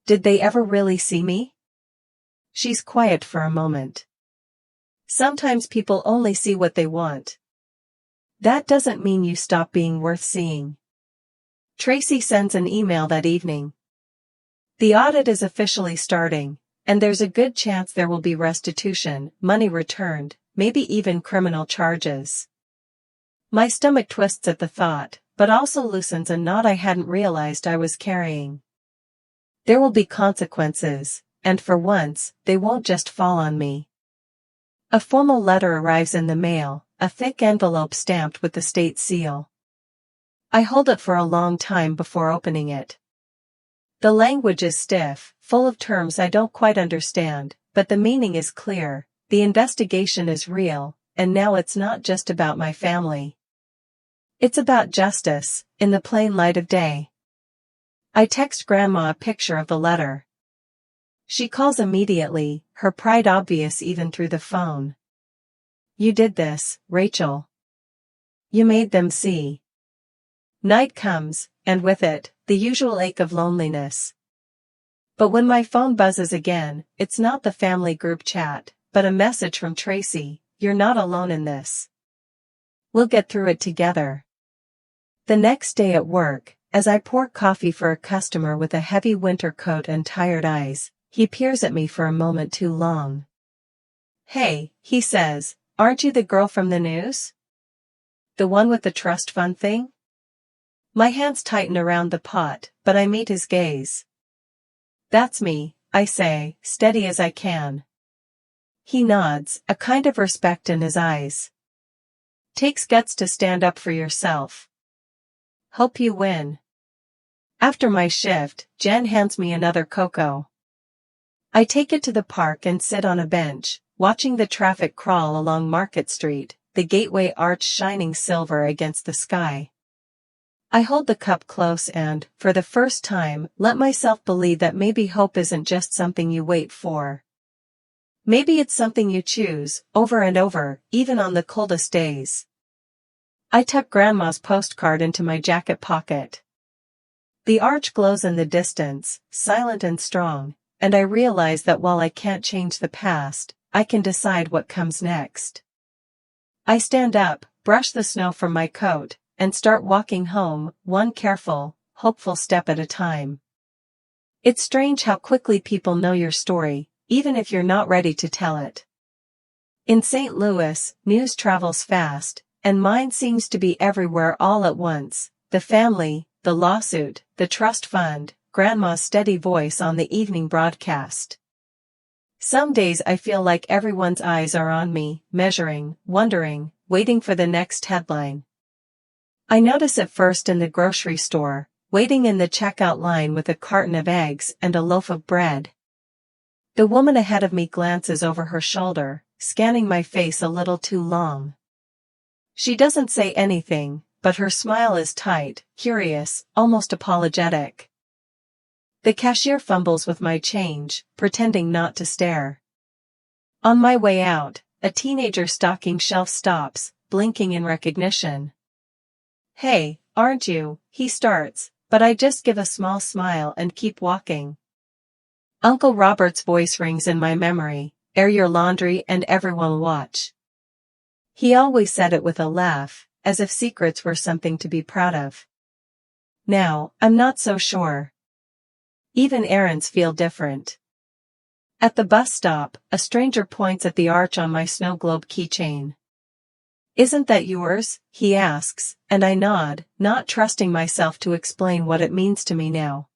Did they ever really see me? She's quiet for a moment. "Sometimes people only see what they want. That doesn't mean you stop being worth seeing." Tracy sends an email that evening. The audit is officially starting, and there's a good chance there will be restitution, money returned, maybe even criminal charges. My stomach twists at the thought, but also loosens a knot I hadn't realized I was carrying. There will be consequences, and for once, they won't just fall on me. A formal letter arrives in the mail, a thick envelope stamped with the state seal. I hold it for a long time before opening it. The language is stiff, full of terms I don't quite understand, but the meaning is clear. The investigation is real, and now it's not just about my family. It's about justice, in the plain light of day. I text Grandma a picture of the letter. She calls immediately, her pride obvious even through the phone. "You did this, Rachel. You made them see." Night comes, and with it, the usual ache of loneliness. But when my phone buzzes again, it's not the family group chat, but a message from Tracy. "You're not alone in this. We'll get through it together." The next day at work, as I pour coffee for a customer with a heavy winter coat and tired eyes, he peers at me for a moment too long. "Hey," he says, "aren't you the girl from the news? The one with the trust fund thing?" My hands tighten around the pot, but I meet his gaze. "That's me," I say, steady as I can. He nods, a kind of respect in his eyes. "Takes guts to stand up for yourself. Hope you win." After my shift, Jen hands me another cocoa. I take it to the park and sit on a bench, watching the traffic crawl along Market Street, the gateway arch shining silver against the sky. I hold the cup close and, for the first time, let myself believe that maybe hope isn't just something you wait for. Maybe it's something you choose, over and over, even on the coldest days. I tuck Grandma's postcard into my jacket pocket. The arch glows in the distance, silent and strong, and I realize that while I can't change the past, I can decide what comes next. I stand up, brush the snow from my coat, and start walking home, one careful, hopeful step at a time. It's strange how quickly people know your story, even if you're not ready to tell it. In St. Louis, news travels fast, and mine seems to be everywhere all at once: the family, the lawsuit, the trust fund, Grandma's steady voice on the evening broadcast. Some days I feel like everyone's eyes are on me, measuring, wondering, waiting for the next headline. I notice it first in the grocery store, waiting in the checkout line with a carton of eggs and a loaf of bread. The woman ahead of me glances over her shoulder, scanning my face a little too long. She doesn't say anything, but her smile is tight, curious, almost apologetic. The cashier fumbles with my change, pretending not to stare. On my way out, a teenager stocking shelf stops, blinking in recognition. "Hey, aren't you?" he starts, but I just give a small smile and keep walking. Uncle Robert's voice rings in my memory: "Air your laundry and everyone watch." He always said it with a laugh, as if secrets were something to be proud of. Now, I'm not so sure. Even errands feel different. At the bus stop, a stranger points at the arch on my snow globe keychain. "Isn't that yours?" he asks, and I nod, not trusting myself to explain what it means to me now.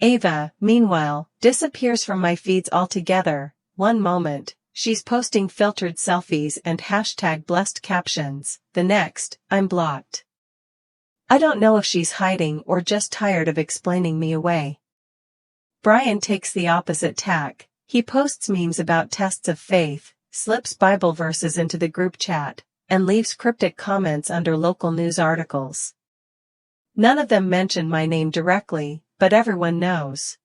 Ava, meanwhile, disappears from my feeds altogether. One moment, she's posting filtered selfies and #blessed captions. The next, I'm blocked. I don't know if she's hiding or just tired of explaining me away. Brian takes the opposite tack. He posts memes about tests of faith, slips Bible verses into the group chat, and leaves cryptic comments under local news articles. None of them mention my name directly, but everyone knows.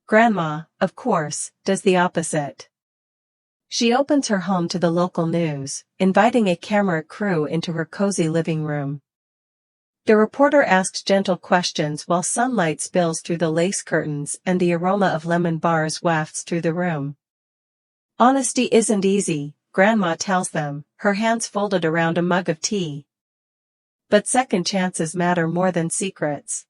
Grandma, of course, does the opposite. She opens her home to the local news, inviting a camera crew into her cozy living room. The reporter asks gentle questions while sunlight spills through the lace curtains and the aroma of lemon bars wafts through the room. Honesty isn't easy, Grandma tells them, her hands folded around a mug of tea. But second chances matter more than secrets.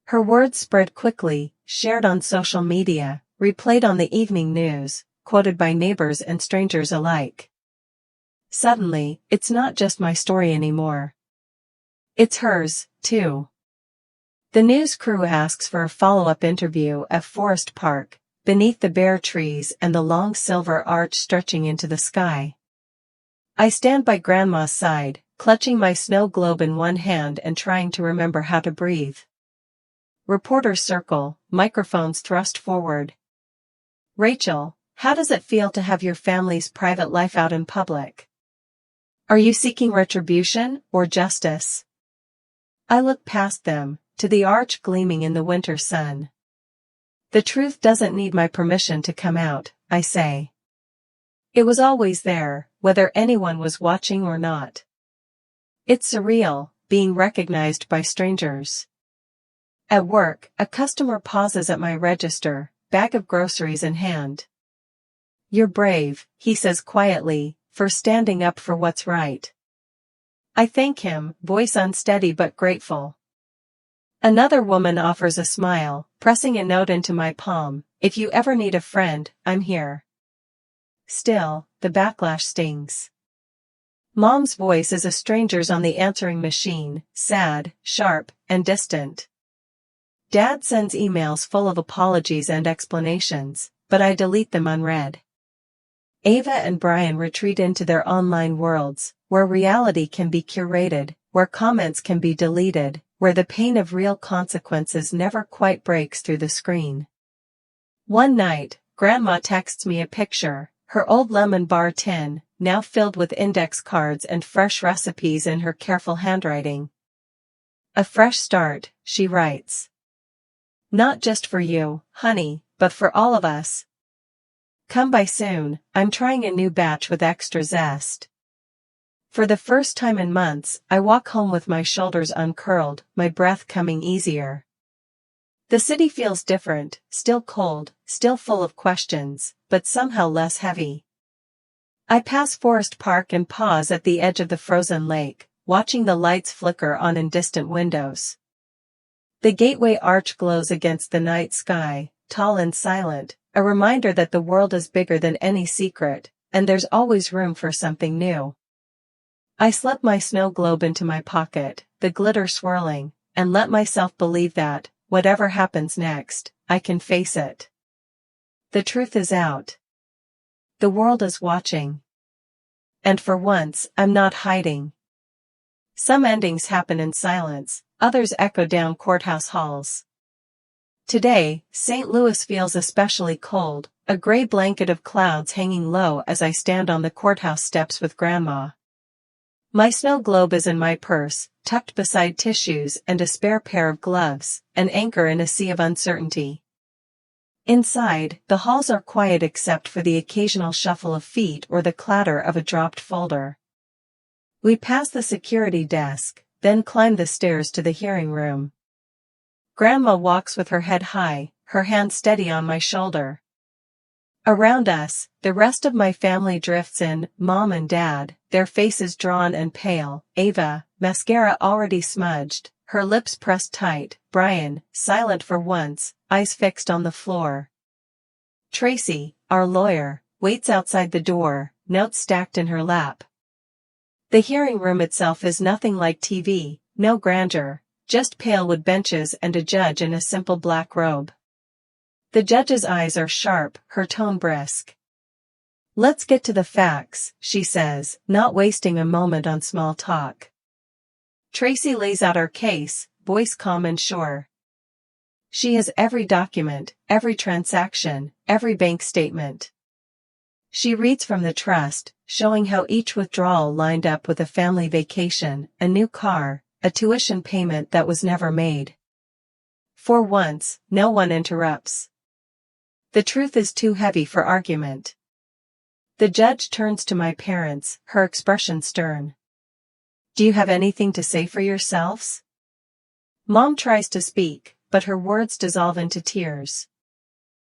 Her words spread quickly, shared on social media, replayed on the evening news, quoted by neighbors and strangers alike. Suddenly, it's not just my story anymore. It's hers, too. The news crew asks for a follow-up interview at Forest Park, beneath the bare trees and the long silver arch stretching into the sky. I stand by Grandma's side, clutching my snow globe in one hand and trying to remember how to breathe. Reporters circle, microphones thrust forward. "Rachel, how does it feel to have your family's private life out in public? Are you seeking retribution or justice?" I look past them, to the arch gleaming in the winter sun. "The truth doesn't need my permission to come out," I say. It was always there, whether anyone was watching or not. It's surreal, being recognized by strangers. At work, a customer pauses at my register, bag of groceries in hand. "You're brave," he says quietly, "for standing up for what's right." I thank him, voice unsteady but grateful. Another woman offers a smile, pressing a note into my palm: "If you ever need a friend, I'm here." Still, the backlash stings. Mom's voice is a stranger's on the answering machine, sad, sharp, and distant. Dad sends emails full of apologies and explanations, but I delete them unread. Ava and Brian retreat into their online worlds, where reality can be curated, where comments can be deleted, where the pain of real consequences never quite breaks through the screen. One night, Grandma texts me a picture, her old lemon bar tin, now filled with index cards and fresh recipes in her careful handwriting. "A fresh start," she writes. "Not just for you, honey, but for all of us. Come by soon, I'm trying a new batch with extra zest." For the first time in months, I walk home with my shoulders uncurled, my breath coming easier. The city feels different, still cold, still full of questions, but somehow less heavy. I pass Forest Park and pause at the edge of the frozen lake, watching the lights flicker on in distant windows. The gateway arch glows against the night sky, tall and silent, a reminder that the world is bigger than any secret, and there's always room for something new. I slip my snow globe into my pocket, the glitter swirling, and let myself believe that, whatever happens next, I can face it. The truth is out. The world is watching. And for once, I'm not hiding. Some endings happen in silence, others echo down courthouse halls. Today, St. Louis feels especially cold, a gray blanket of clouds hanging low as I stand on the courthouse steps with Grandma. My snow globe is in my purse, tucked beside tissues and a spare pair of gloves, an anchor in a sea of uncertainty. Inside, the halls are quiet except for the occasional shuffle of feet or the clatter of a dropped folder. We pass the security desk, then climb the stairs to the hearing room. Grandma walks with her head high, her hand steady on my shoulder. Around us, the rest of my family drifts in, Mom and Dad, their faces drawn and pale, Ava, mascara already smudged, her lips pressed tight, Brian, silent for once, eyes fixed on the floor. Tracy, our lawyer, waits outside the door, notes stacked in her lap. The hearing room itself is nothing like TV, no grandeur, just pale wood benches and a judge in a simple black robe. The judge's eyes are sharp, her tone brisk. "Let's get to the facts," she says, not wasting a moment on small talk. Tracy lays out our case, voice calm and sure. She has every document, every transaction, every bank statement. She reads from the trust, showing how each withdrawal lined up with a family vacation, a new car, a tuition payment that was never made. For once, no one interrupts. The truth is too heavy for argument. The judge turns to my parents, her expression stern. "Do you have anything to say for yourselves?" Mom tries to speak, but her words dissolve into tears.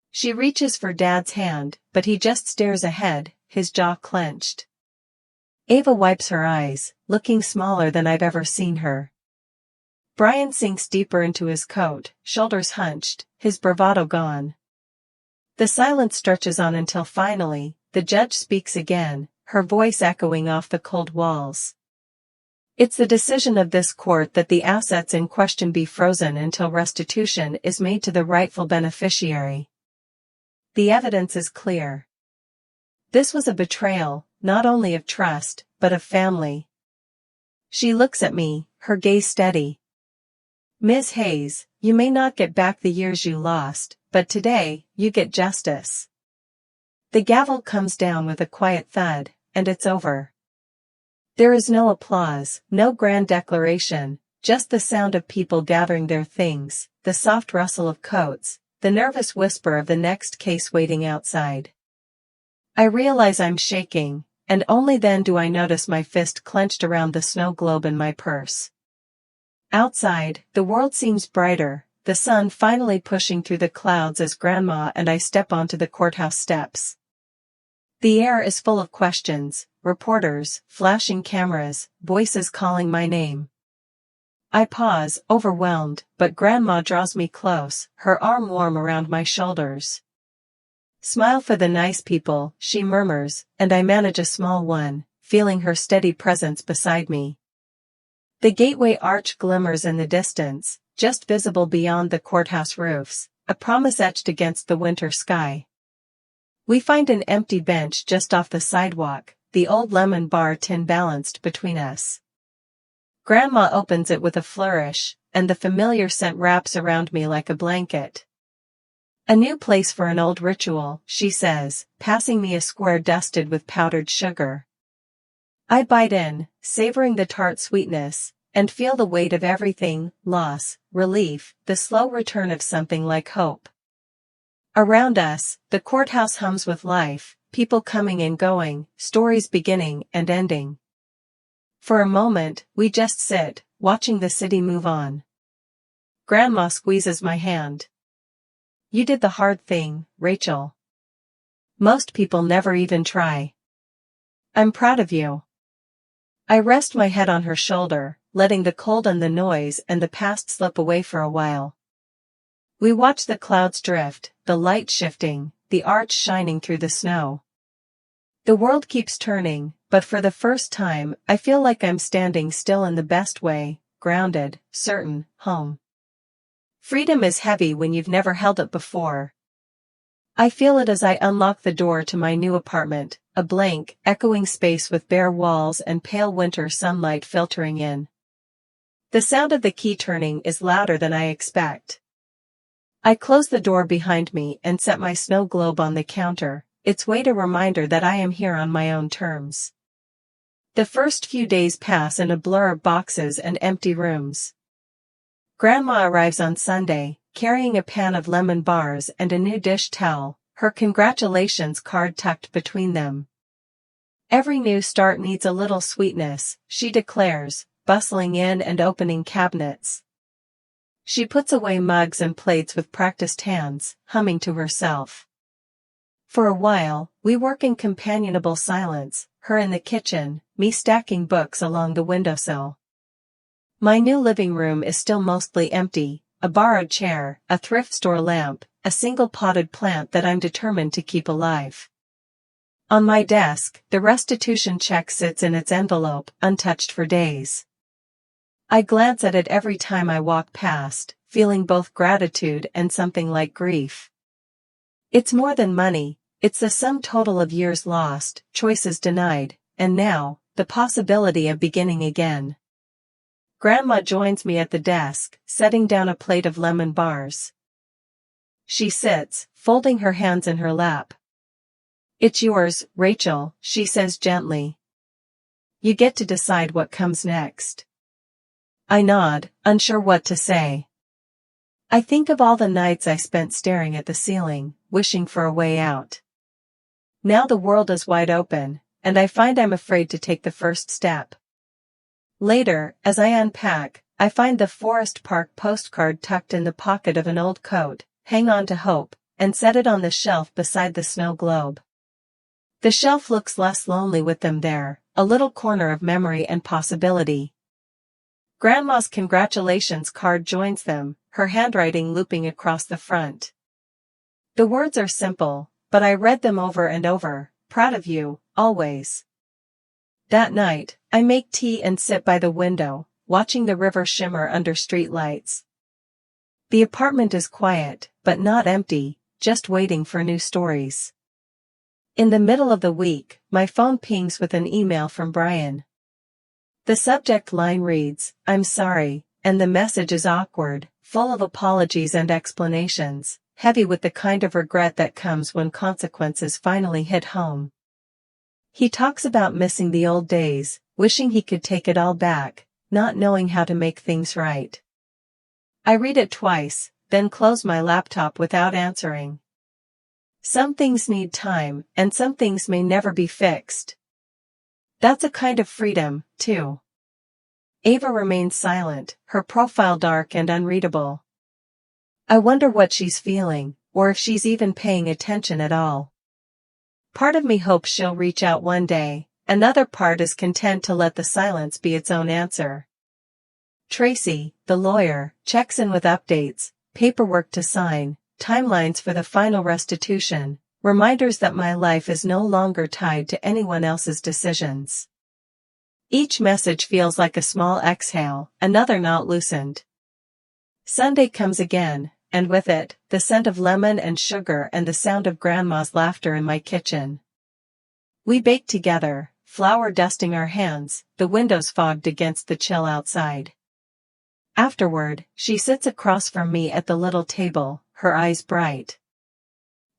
She reaches for Dad's hand, but he just stares ahead, his jaw clenched. Ava wipes her eyes, looking smaller than I've ever seen her. Brian sinks deeper into his coat, shoulders hunched, his bravado gone. The silence stretches on until finally, the judge speaks again, her voice echoing off the cold walls. "It's the decision of this court that the assets in question be frozen until restitution is made to the rightful beneficiary. The evidence is clear. This was a betrayal, not only of trust, but of family." She looks at me, her gaze steady. "Ms. Hayes, you may not get back the years you lost, but today, you get justice." The gavel comes down with a quiet thud, and it's over. There is no applause, no grand declaration, just the sound of people gathering their things, the soft rustle of coats, the nervous whisper of the next case waiting outside. I realize I'm shaking, and only then do I notice my fist clenched around the snow globe in my purse. Outside, the world seems brighter, the sun finally pushing through the clouds as Grandma and I step onto the courthouse steps. The air is full of questions, reporters, flashing cameras, voices calling my name. I pause, overwhelmed, but Grandma draws me close, her arm warm around my shoulders. "Smile for the nice people," she murmurs, and I manage a small one, feeling her steady presence beside me. The gateway arch glimmers in the distance, just visible beyond the courthouse roofs, a promise etched against the winter sky. We find an empty bench just off the sidewalk, the old lemon bar tin balanced between us. Grandma opens it with a flourish, and the familiar scent wraps around me like a blanket. "A new place for an old ritual," she says, passing me a square dusted with powdered sugar. I bite in, savoring the tart sweetness, and feel the weight of everything, loss, relief, the slow return of something like hope. Around us, the courthouse hums with life, people coming and going, stories beginning and ending. For a moment, we just sit, watching the city move on. Grandma squeezes my hand. You did the hard thing, Rachel. Most people never even try. I'm proud of you. I rest my head on her shoulder, letting the cold and the noise and the past slip away for a while. We watch the clouds drift, the light shifting, the arch shining through the snow. The world keeps turning, but for the first time, I feel like I'm standing still in the best way, grounded, certain, home. Freedom is heavy when you've never held it before. I feel it as I unlock the door to my new apartment, a blank, echoing space with bare walls and pale winter sunlight filtering in. The sound of the key turning is louder than I expect. I close the door behind me and set my snow globe on the counter, its weight a reminder that I am here on my own terms. The first few days pass in a blur of boxes and empty rooms. Grandma arrives on Sunday, carrying a pan of lemon bars and a new dish towel, her congratulations card tucked between them. Every new start needs a little sweetness, she declares, bustling in and opening cabinets. She puts away mugs and plates with practiced hands, humming to herself. For a while, we work in companionable silence, her in the kitchen, me stacking books along the windowsill. My new living room is still mostly empty, a borrowed chair, a thrift store lamp, a single potted plant that I'm determined to keep alive. On my desk, the restitution check sits in its envelope, untouched for days. I glance at it every time I walk past, feeling both gratitude and something like grief. It's more than money, it's the sum total of years lost, choices denied, and now, the possibility of beginning again. Grandma joins me at the desk, setting down a plate of lemon bars. She sits, folding her hands in her lap. It's yours, Rachel, she says gently. You get to decide what comes next. I nod, unsure what to say. I think of all the nights I spent staring at the ceiling, wishing for a way out. Now the world is wide open, and I find I'm afraid to take the first step. Later, as I unpack, I find the Forest Park postcard tucked in the pocket of an old coat, hang on to hope, and set it on the shelf beside the snow globe. The shelf looks less lonely with them there, a little corner of memory and possibility. Grandma's congratulations card joins them, her handwriting looping across the front. The words are simple, but I read them over and over, proud of you, always. That night, I make tea and sit by the window, watching the river shimmer under street lights. The apartment is quiet, but not empty, just waiting for new stories. In the middle of the week, my phone pings with an email from Brian. The subject line reads, "I'm sorry," and the message is awkward, full of apologies and explanations, heavy with the kind of regret that comes when consequences finally hit home. He talks about missing the old days, wishing he could take it all back, not knowing how to make things right. I read it twice, then close my laptop without answering. Some things need time, and some things may never be fixed. That's a kind of freedom, too. Ava remains silent, her profile dark and unreadable. I wonder what she's feeling, or if she's even paying attention at all. Part of me hopes she'll reach out one day, another part is content to let the silence be its own answer. Tracy, the lawyer, checks in with updates, paperwork to sign, timelines for the final restitution, reminders that my life is no longer tied to anyone else's decisions. Each message feels like a small exhale, another knot loosened. Sunday comes again, and with it, the scent of lemon and sugar and the sound of Grandma's laughter in my kitchen. We bake together, flour dusting our hands, the windows fogged against the chill outside. Afterward, she sits across from me at the little table, her eyes bright.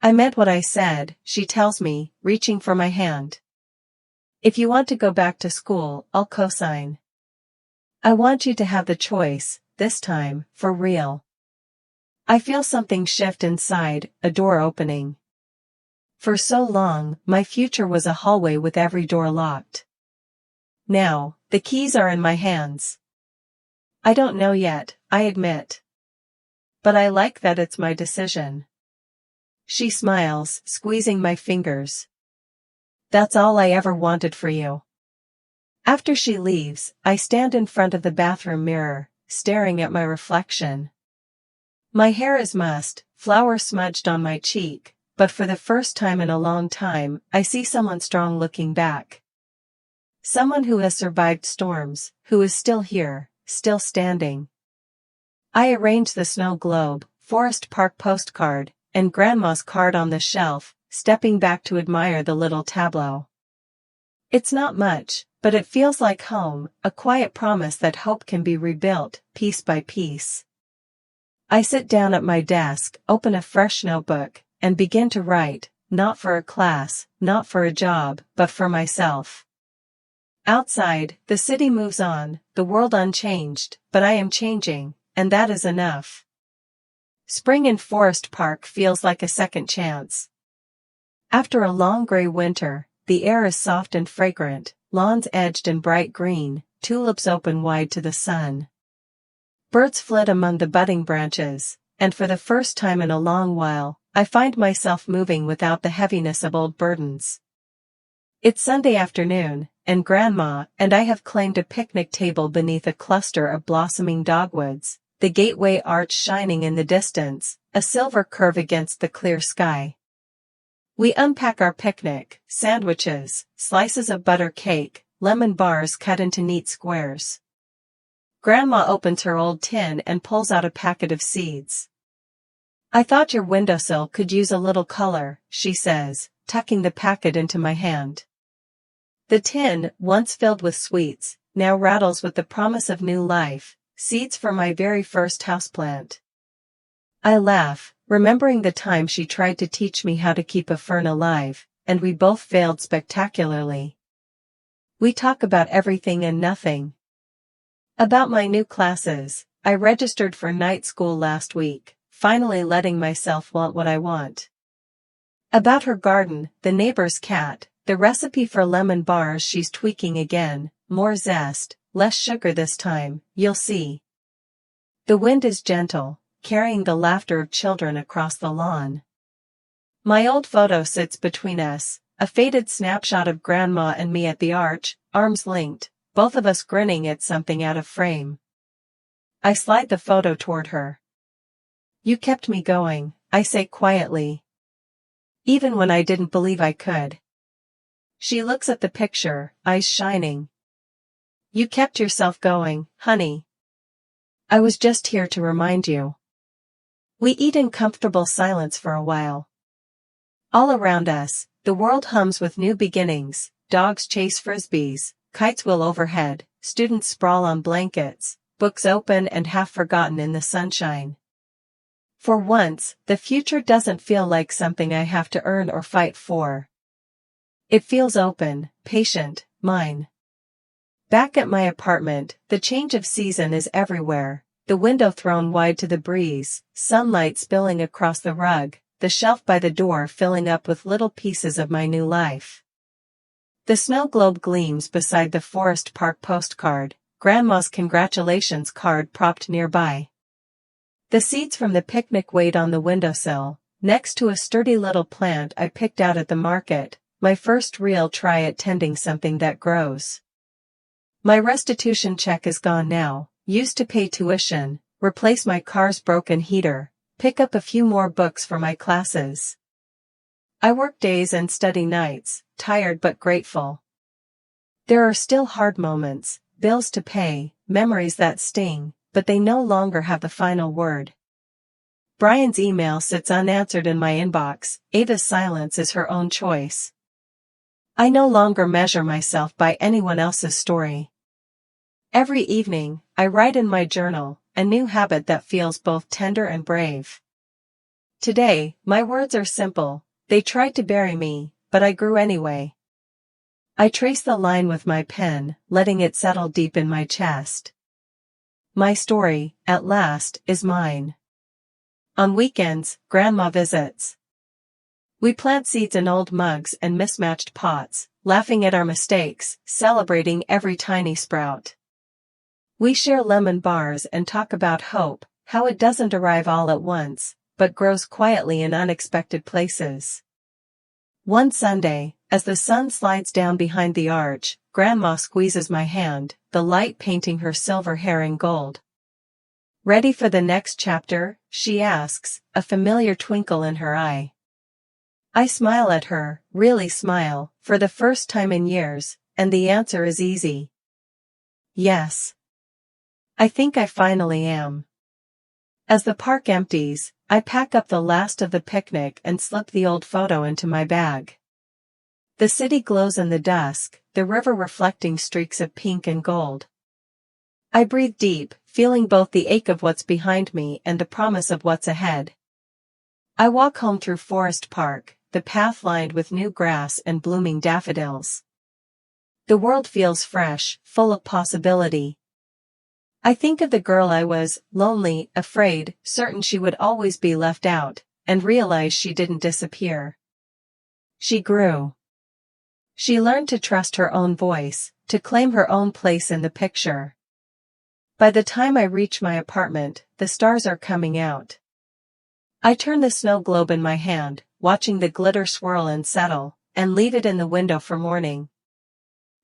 I meant what I said, she tells me, reaching for my hand. If you want to go back to school, I'll co-sign. I want you to have the choice, this time, for real. I feel something shift inside, a door opening. For so long, my future was a hallway with every door locked. Now, the keys are in my hands. I don't know yet, I admit. but I like that it's my decision. She smiles, squeezing my fingers. That's all I ever wanted for you. After she leaves, I stand in front of the bathroom mirror, staring at my reflection. My hair is mussed, flour smudged on my cheek, but for the first time in a long time, I see someone strong looking back. Someone who has survived storms, who is still here, still standing. I arrange the snow globe, Forest Park postcard, and Grandma's card on the shelf, stepping back to admire the little tableau. It's not much, but it feels like home, a quiet promise that hope can be rebuilt, piece by piece. I sit down at my desk, open a fresh notebook, and begin to write, not for a class, not for a job, but for myself. Outside, the city moves on, the world unchanged, but I am changing, and that is enough. Spring in Forest Park feels like a second chance. After a long gray winter, the air is soft and fragrant, lawns edged in bright green, tulips open wide to the sun. Birds flit among the budding branches, and for the first time in a long while, I find myself moving without the heaviness of old burdens. It's Sunday afternoon, and Grandma and I have claimed a picnic table beneath a cluster of blossoming dogwoods, the gateway arch shining in the distance, a silver curve against the clear sky. We unpack our picnic, sandwiches, slices of butter cake, lemon bars cut into neat squares. Grandma opens her old tin and pulls out a packet of seeds. I thought your windowsill could use a little color, she says, tucking the packet into my hand. The tin, once filled with sweets, now rattles with the promise of new life, seeds for my very first houseplant. I laugh, remembering the time she tried to teach me how to keep a fern alive, and we both failed spectacularly. We talk about everything and nothing. About my new classes, I registered for night school last week, finally letting myself want what I want. About her garden, the neighbor's cat, the recipe for lemon bars she's tweaking again, more zest, less sugar this time, you'll see. The wind is gentle, carrying the laughter of children across the lawn. My old photo sits between us, a faded snapshot of Grandma and me at the arch, arms linked, both of us grinning at something out of frame. I slide the photo toward her. You kept me going, I say quietly. Even when I didn't believe I could. She looks at the picture, eyes shining. You kept yourself going, honey. I was just here to remind you. We eat in comfortable silence for a while. All around us, the world hums with new beginnings, dogs chase frisbees, kites wheel overhead, students sprawl on blankets, books open and half forgotten in the sunshine. For once, the future doesn't feel like something I have to earn or fight for. It feels open, patient, mine. Back at my apartment, the change of season is everywhere, the window thrown wide to the breeze, sunlight spilling across the rug, the shelf by the door filling up with little pieces of my new life. The snow globe gleams beside the Forest Park postcard, Grandma's congratulations card propped nearby. The seeds from the picnic wait on the windowsill, next to a sturdy little plant I picked out at the market, my first real try at tending something that grows. My restitution check is gone now, used to pay tuition, replace my car's broken heater, pick up a few more books for my classes. I work days and study nights, tired but grateful. There are still hard moments, bills to pay, memories that sting, but they no longer have the final word. Brian's email sits unanswered in my inbox, Ava's silence is her own choice. I no longer measure myself by anyone else's story. Every evening, I write in my journal, a new habit that feels both tender and brave. Today, my words are simple, they tried to bury me, but I grew anyway. I trace the line with my pen, letting it settle deep in my chest. My story, at last, is mine. On weekends, Grandma visits. We plant seeds in old mugs and mismatched pots, laughing at our mistakes, celebrating every tiny sprout. We share lemon bars and talk about hope, how it doesn't arrive all at once, but grows quietly in unexpected places. One Sunday, as the sun slides down behind the arch, Grandma squeezes my hand, the light painting her silver hair in gold. "Ready for the next chapter?" she asks, a familiar twinkle in her eye. I smile at her, really smile, for the first time in years, and the answer is easy. Yes. I think I finally am. As the park empties, I pack up the last of the picnic and slip the old photo into my bag. The city glows in the dusk, the river reflecting streaks of pink and gold. I breathe deep, feeling both the ache of what's behind me and the promise of what's ahead. I walk home through Forest Park, the path lined with new grass and blooming daffodils. The world feels fresh, full of possibility. I think of the girl I was, lonely, afraid, certain she would always be left out, and realize she didn't disappear. She grew. She learned to trust her own voice, to claim her own place in the picture. By the time I reach my apartment, the stars are coming out. I turn the snow globe in my hand, watching the glitter swirl and settle, and leave it in the window for morning.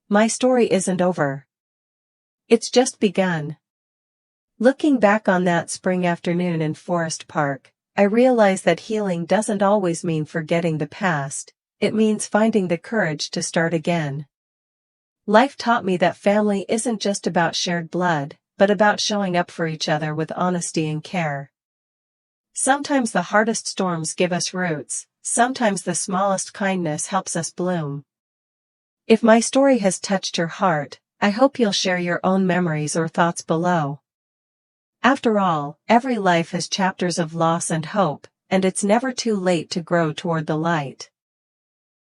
My story isn't over. It's just begun. Looking back on that spring afternoon in Forest Park, I realize that healing doesn't always mean forgetting the past, it means finding the courage to start again. Life taught me that family isn't just about shared blood, but about showing up for each other with honesty and care. Sometimes the hardest storms give us roots, sometimes the smallest kindness helps us bloom. If my story has touched your heart, I hope you'll share your own memories or thoughts below. After all, every life has chapters of loss and hope, and it's never too late to grow toward the light.